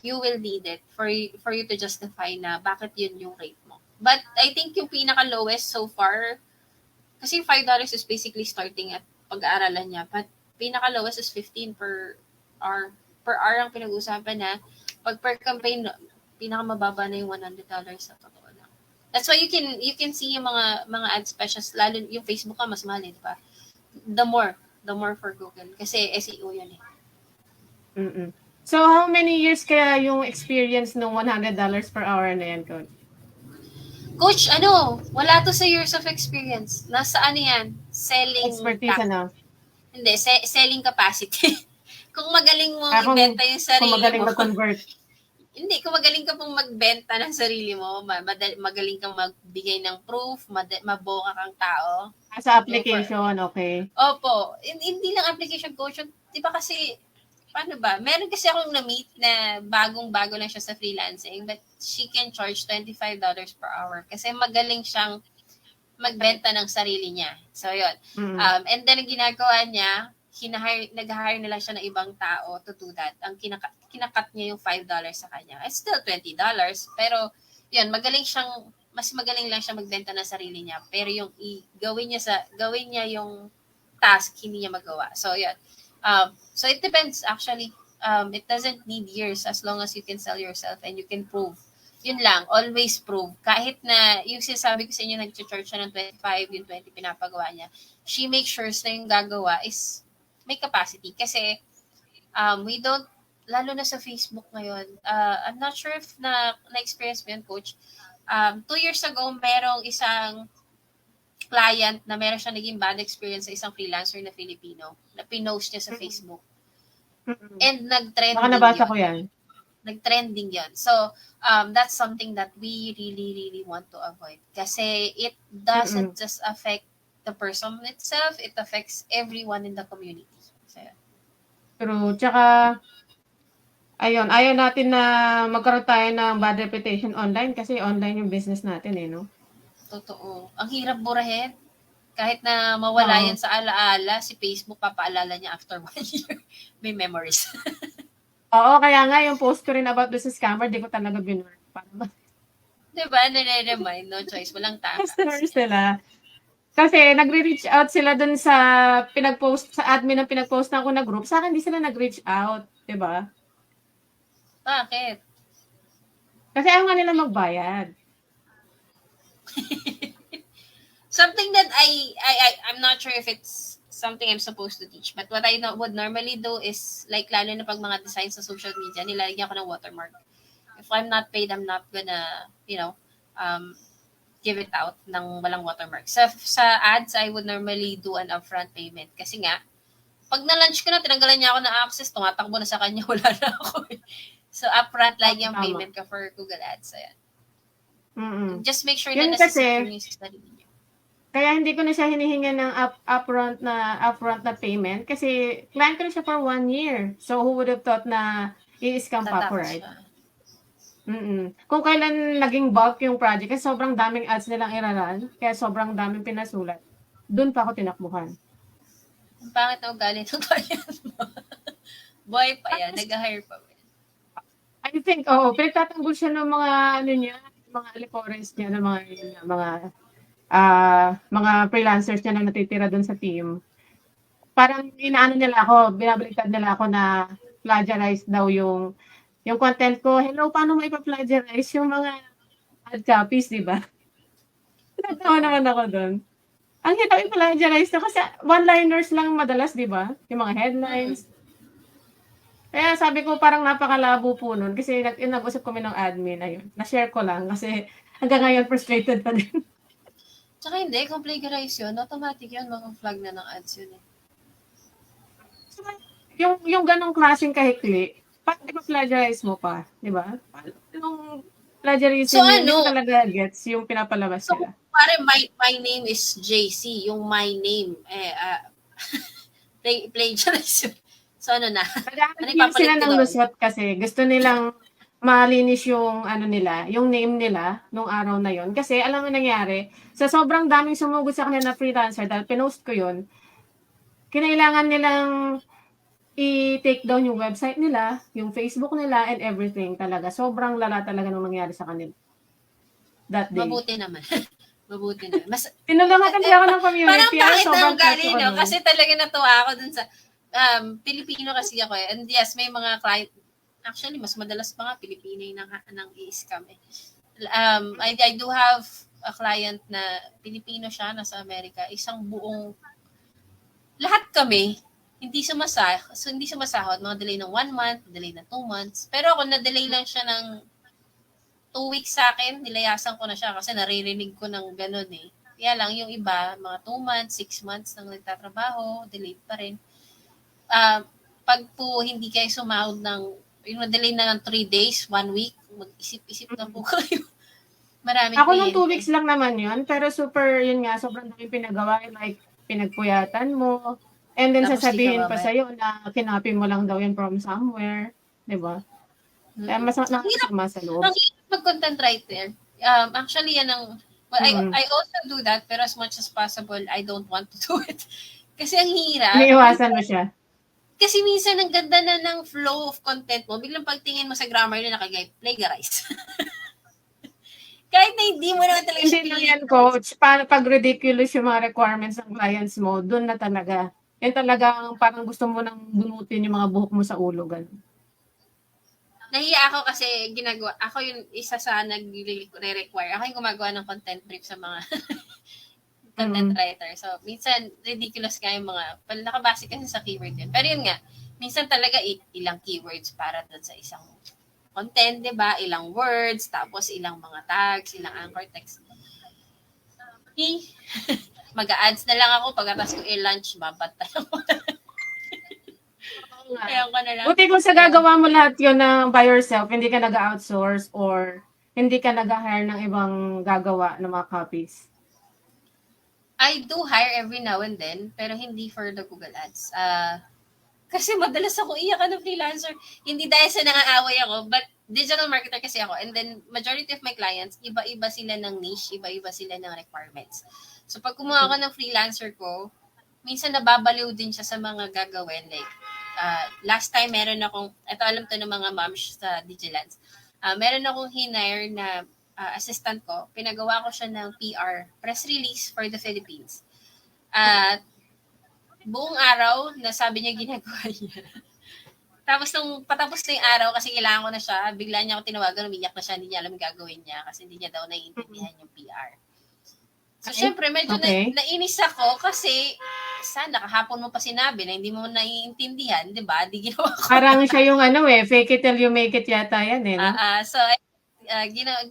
you will need it for you to justify na bakit yun yung rate mo. But I think yung pinaka-lowest so far, kasi $5 is basically starting at pag-aaralan niya, but pinaka-lowest is 15 per hour. Per hour ang pinag-uusapan na. Pag per campaign, pinaka-mababa na yung $100 sa totoo lang. That's why you can see yung mga ad specials, lalo yung Facebook ka, mas mahal, di ba? The more for Google. Kasi SEO yun eh. So, how many years kaya yung experience ng $100 per hour na yan, Coach? Coach, wala to sa years of experience. Nasa yan? Selling. Expertise, Hindi, selling capacity. Kung magaling mo ibenta yung sarili mo. Kung magaling mag-convert. Hindi, kung magaling ka pong magbenta ng sarili mo, magaling kang magbigay ng proof, maboka kang tao. Sa application, okay. Opo. Hindi lang application, Coach. Di ba kasi, paano ba? Meron kasi akong na-meet na bagong-bago lang siya sa freelancing, but she can charge $25 per hour kasi magaling siyang magbenta ng sarili niya. So, yun. And then, ang ginagawa niya, nag-hire na lang siya ng ibang tao to do that. Ang kinakat niya yung $5 sa kanya. It's still $20. Pero, yun, mas magaling lang siya magbenta ng sarili niya. Pero yung gawin niya yung task, hindi niya magawa. So, yun. So, it depends actually. It doesn't need years as long as you can sell yourself and you can prove. Yun lang, always prove. Kahit na yung sinasabi ko sa inyo, nag-charge siya ng 25, yung 20 pinapagawa niya, she makes sure na yung gagawa is may capacity. Kasi we don't, lalo na sa Facebook ngayon, I'm not sure if na-experience mo yun, Coach. 2 years ago, merong isang client na meron siya naging bad experience sa isang freelancer na Filipino na pinost niya sa Facebook. And nag-trending Baka nabasa ko yan. Nag-trending yun. So, that's something that we really, really want to avoid. Kasi it doesn't just affect the person itself, it affects everyone in the community. So, True. Tsaka, ayaw natin na magkaroon tayo ng bad reputation online kasi online yung business natin no? Totoo. Ang hirap burahin. Kahit na mawala yan sa alaala, si Facebook papaalala niya after 1 year. May memories. Oo, kaya nga yung post ko rin about the scammer, di ko talaga binurn. Diba? Nare-remind, no choice. Walang takas. Customers nila. Kasi nagre-reach out sila dun sa admin ng pinag-post na ako na group. Sa akin, di sila nag-reach out. Diba? Bakit? Kasi ayaw nga nila magbayad. Something that I'm not sure if it's something I'm supposed to teach, but what I would normally do is, like, lalo na pag mga designs sa social media, nilalagyan ko ng watermark. If I'm not paid, I'm not gonna, give it out ng walang watermark. Sa ads, I would normally do an upfront payment. Kasi nga, pag na-launch ko na, tinanggalan niya ako ng access, tumatakbo na sa kanya, wala na ako. So, upfront lagi ang Tama. payment ka for Google Ads. Ayan. Mm. Just make sure Yun na nasa-secure kasi, yung study niyo. kaya hindi ko na siya hinihingan ng upfront na payment kasi client ko na siya for 1 year. So, who would have thought na i-scam pa ako, Tatapos right? siya. Kung kailan naging bulk yung project, kasi sobrang daming ads nilang iraran, kaya sobrang daming pinasulat, dun pa ako tinakbuhan. Ang pangit na ugali ng client mo. Boy pa yan, nag-hire pa. I think, pinagtatanggol siya ng mga, mga alipores niya, ng mga freelancers niya na natitira dun sa team. Parang inaano nila ako, binabaliktad nila ako na plagiarize daw yung content ko. Hello, paano mo ipa-plagiarize yung mga ad copies, di ba? Natawa naman ako dun. Ang hirap i-plagiarize na kasi one-liners lang madalas, di ba? Yung mga headlines. Kaya sabi ko parang napakalabo po nun kasi nag-usap kami ng admin, ayun. Na-share ko lang kasi hanggang ngayon frustrated pa din. Tsaka hindi, kung plagiarize yun, automatic yun, mag-flag na ng ads yun eh. yung ganong klaseng kahikli, bakit ipa-plagiarize mo pa, di ba? Yung plagiarism So, yun, hindi ano? ko talaga gets yung pinapalabas So, nila. pare, my name is JC. Yung my name, plagiarize yun. So, ano na? Nag-aaral Ano sila ipapalit ko ng doon? lusot kasi gusto nilang malinis yung nila, yung name nila nung araw na yon. Kasi alam mo nangyari, sa sobrang daming sumugod sa kanila na freelancer dahil pinost ko yun, kinailangan nilang i-take down yung website nila, yung Facebook nila, and everything talaga. Sobrang lala talaga nung nangyari sa kanila that day. Mabuti naman. Mabuti naman. Mas, Tinulungan kasi ako ng parang community. pangit na Sobrang ugali, touch ako no? nun. Kasi talaga natuwa ako dun sa, Pilipino kasi ako eh. And yes, may mga client, actually, mas madalas pa nga Pilipino yung nang i-scam eh. I do have a client na Pilipino siya, nasa Amerika. Isang buong, lahat kami, hindi sumasahod, mga delay ng 1 month, delay ng 2 months. Pero ako, na-delay lang siya ng 2 weeks sa akin, nilayasan ko na siya kasi naririnig ko ng ganun eh. Kaya lang, yung iba, mga 2 months, 6 months nang nagtatrabaho, delayed pa rin. Pag po hindi kayo sumahod ng, yung na-delay na ng 3 days, 1 week, mag-isip-isip na po kayo. Maraming Ako nung 2 kliyente. weeks lang naman yun, pero super, yun nga, sobrang daming pinagawa. Like, pinagpuyatan mo. And then Tapos sasabihin di ka pa sa'yo na kinopy mo lang daw yun from somewhere. Di ba? Kaya mas Ang hirap, nakakasama sa loob. ang hirap mag-content writer. Actually, yan ang, well, I also do that, pero as much as possible, I don't want to do it. Kasi ang hirap. Iniiwasan mo siya. Kasi minsan ang ganda na ng flow of content mo, biglang pagtingin mo sa grammar na plagiarize. Kahit na hindi mo naman talaga Hindi lang yan, coach. Pag ridiculous yung mga requirements ng clients mo, dun na talaga. Yan talagang parang gusto mo nang bunutin yung mga buhok mo sa ulo. Ganun. Nahiya ako kasi ako yung isa sa nagre-require. Ako yung gumagawa ng content brief sa mga content writer. So, minsan, ridiculous nga yung mga, nakabase kasi sa keyword yun. Pero yun nga, minsan talaga ilang keywords para doon sa isang content, di ba? Ilang words, tapos ilang mga tags, ilang anchor text. Mag-a-ads na lang ako pagkatapos ko i-launch, babantay ako. Kaya ko na lang. Buti kung sa gagawa mo lahat yun by yourself, hindi ka nag-outsource or hindi ka nag-hire ng ibang gagawa ng mga copies. I do hire every now and then, pero hindi for the Google Ads. Kasi madalas ako iyakan ng freelancer. Hindi dahil sa nangaaway ako, but digital marketer kasi ako. And then, majority of my clients, iba-iba sila ng niche, iba-iba sila ng requirements. So, pag kumuha ako ng freelancer ko, minsan nababaliw din siya sa mga gagawin. Like, last time, meron akong, ito alam to ng mga moms sa Digilance, meron akong hinire na assistant ko. Pinagawa ko siya ng PR, press release for the Philippines. Buong araw, na sabi niya ginagawa niya. Tapos nung patapos na yung araw, kasi kailangan ko na siya, bigla niya ako tinawagan, umiyak na siya, hindi niya alam yung gagawin niya kasi hindi niya daw naiintindihan yung PR. So, Ay, syempre, medyo okay. nainis ako kasi sana kahapon mo pa sinabi na hindi mo naiintindihan, di ba? Di ginawa ko. Parang siya yung ano fake it till you make it yata yan no? So,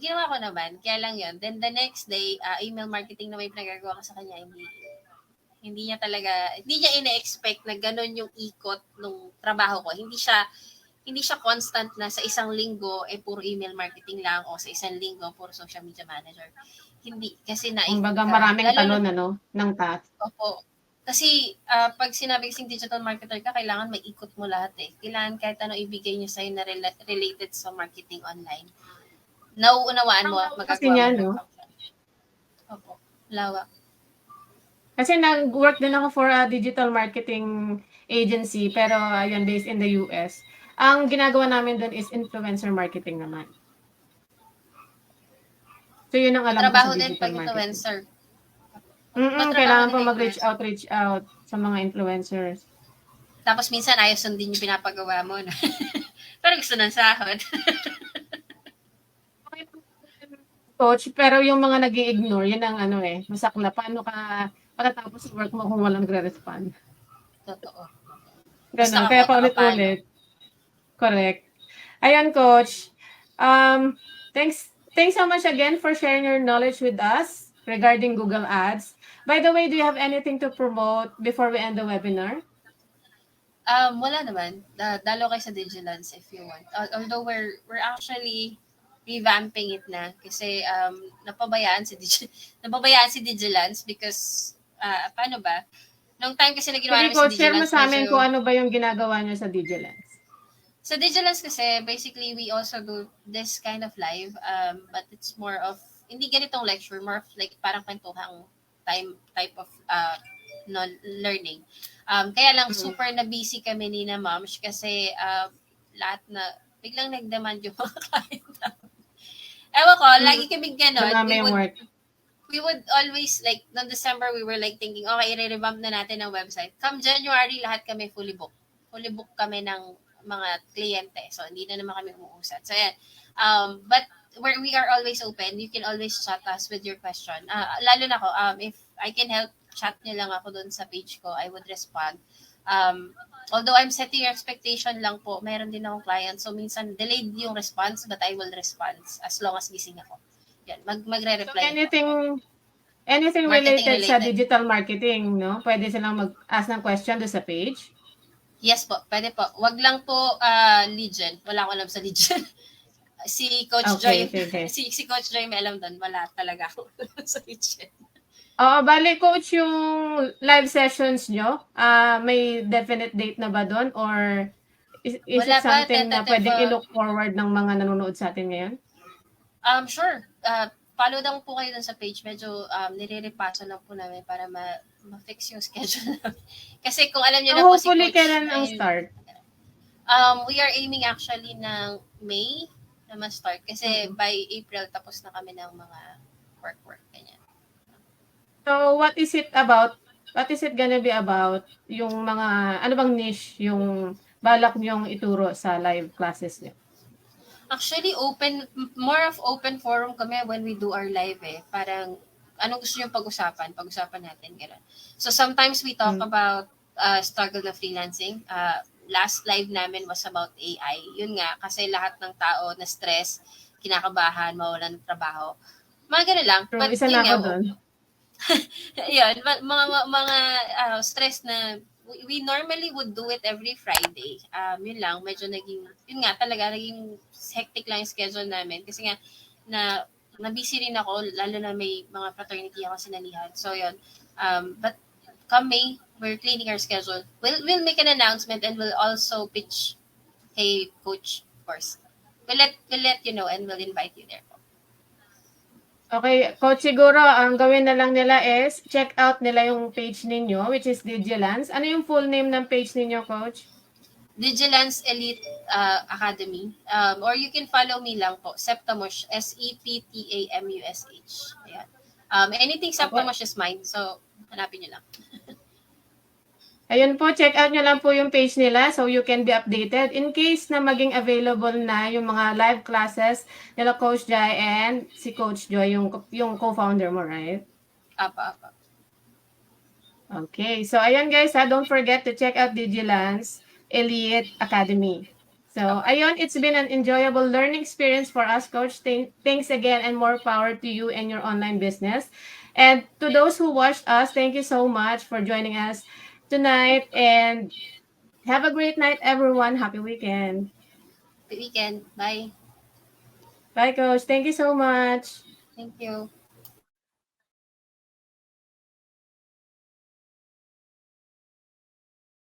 ginawa ko naman. Kaya lang yun. Then the next day, email marketing na may pinagagawa ko sa kanya, hindi niya ine-expect na ganun yung ikot ng trabaho ko. Hindi siya constant na sa isang linggo puro email marketing lang o sa isang linggo puro social media manager. Hindi kasi Kumbaga maraming talon ng task. Opo. Kasi pag sinabi kasing digital marketer ka, kailangan may ikot mo lahat eh. Kailangan kahit ano ibigay niyo sa'yo na related sa marketing online. Nauunawaan mo at Kasi magagawa niya, mo ng no? function. Opo. Lawak. Kasi nag-work din ako for a digital marketing agency pero ayun based in the US. Ang ginagawa namin doon is influencer marketing naman. So yun ang alam ko Trabaho sa din digital pag marketing. influencer. Kailangan pa din mag-reach out sa mga influencers. Tapos minsan ayaw sundin yung pinapagawa mo. No? Pero gusto ng sahod. Coach, pero yung mga nag-i-ignore, yun ang masakla. Paano ka pagkatapos ng work mo kung walang nagre-respond? Totoo. Ganun. Kaya paulit-ulit. Correct. Ayan, Coach. Thanks so much again for sharing your knowledge with us regarding Google Ads. By the way, do you have anything to promote before we end the webinar? Wala naman. Dalo kayo sa Digilance if you want. Although we're actually revamping it na kasi napabayaan si Digilance because paano ba? Nung time kasi na ginawa namin Coach, sa share mo Digilance, sa amin kung ano ba yung ginagawa niyo sa Digilance. Sa Digilance kasi, basically, we also do this kind of live, but it's more of, hindi ganitong lecture, more of like parang kwentuhang type of learning. Kaya lang, super na busy kami ni na Moms kasi lahat na, biglang nag-demand yung mga client namin. Ewan ko, lagi kaming ganon. We would always, like, noong December, we were like thinking, okay, i-revamp na natin ang website. Come January, lahat kami fully booked. Fully booked kami ng mga kliyente. So, hindi na naman kami umuusad. So, yan. But we are always open. You can always chat us with your question. Lalo na ako, if I can help, chat nyo lang ako dun sa page ko. I would respond. Although I'm setting your expectation lang po, meron din akong client. So, minsan delayed yung response, but I will respond as long as gising ako. Yan, magre-reply. So, anything related sa digital marketing, no? Pwede silang mag-ask ng question doon sa page? Yes po, pwede po. Wag lang po lead gen. Wala akong alam sa lead gen. Si Coach Joy, si Coach Joy may alam doon. Wala talaga ako sa lead gen. Bali Coach, yung live sessions nyo, may definite date na ba doon? Or is it something na pwedeng i-look forward ng mga nanonood sa atin ngayon? Sure. Follow lang po kayo dun sa page. Medyo nire-repaso lang po namin para ma-fix yung schedule namin. Kasi kung alam niyo na po si Coach... Hopefully, kailan ang start? We are aiming actually ng May na ma-start. Kasi by April, tapos na kami ng mga work. Ganyan. So, what is it about? What is it gonna be about? Yung mga, ano bang niche yung balak niyong ituro sa live classes niyo? Actually, more of open forum kami when we do our live eh. Parang, anong gusto nyo pag-usapan natin, gano'n. So, sometimes we talk about struggle na freelancing. Last live namin was about AI. Yun nga, kasi lahat ng tao na stress, kinakabahan, mawalan ng trabaho. Mga gano'n lang. But isa na ako doon. Yun, mga stress na we normally would do it every Friday. Yun lang, medyo naging hectic lang yung schedule namin. Kasi nga, na-busy rin ako, lalo na may mga fraternity ako sinalihan. So, yun. But come May, we're cleaning our schedule. We'll make an announcement and we'll also pitch kay Coach, of course. We'll let you know and we'll invite you there. Okay, Coach, siguro ang gawin na lang nila is check out nila yung page ninyo, which is Digilance. Ano yung full name ng page ninyo, Coach? Digilance Elite Academy. Or you can follow me lang po, Septamush, SEPTAMUSH. Ayan. Anything Septamush is mine, so hanapin nyo lang. Ayun po, check out nyo lang po yung page nila so you can be updated in case na maging available na yung mga live classes nila Coach Jai and si Coach Joy, yung co-founder mo, right? Apa. Okay, so ayan guys don't forget to check out Digilance Elite Academy. So ayun, it's been an enjoyable learning experience for us, Coach. Thanks again and more power to you and your online business. And to those who watched us, thank you so much for joining us tonight and have a great night, everyone. Happy weekend. The weekend. Bye. Bye, Coach. Thank you so much. Thank you.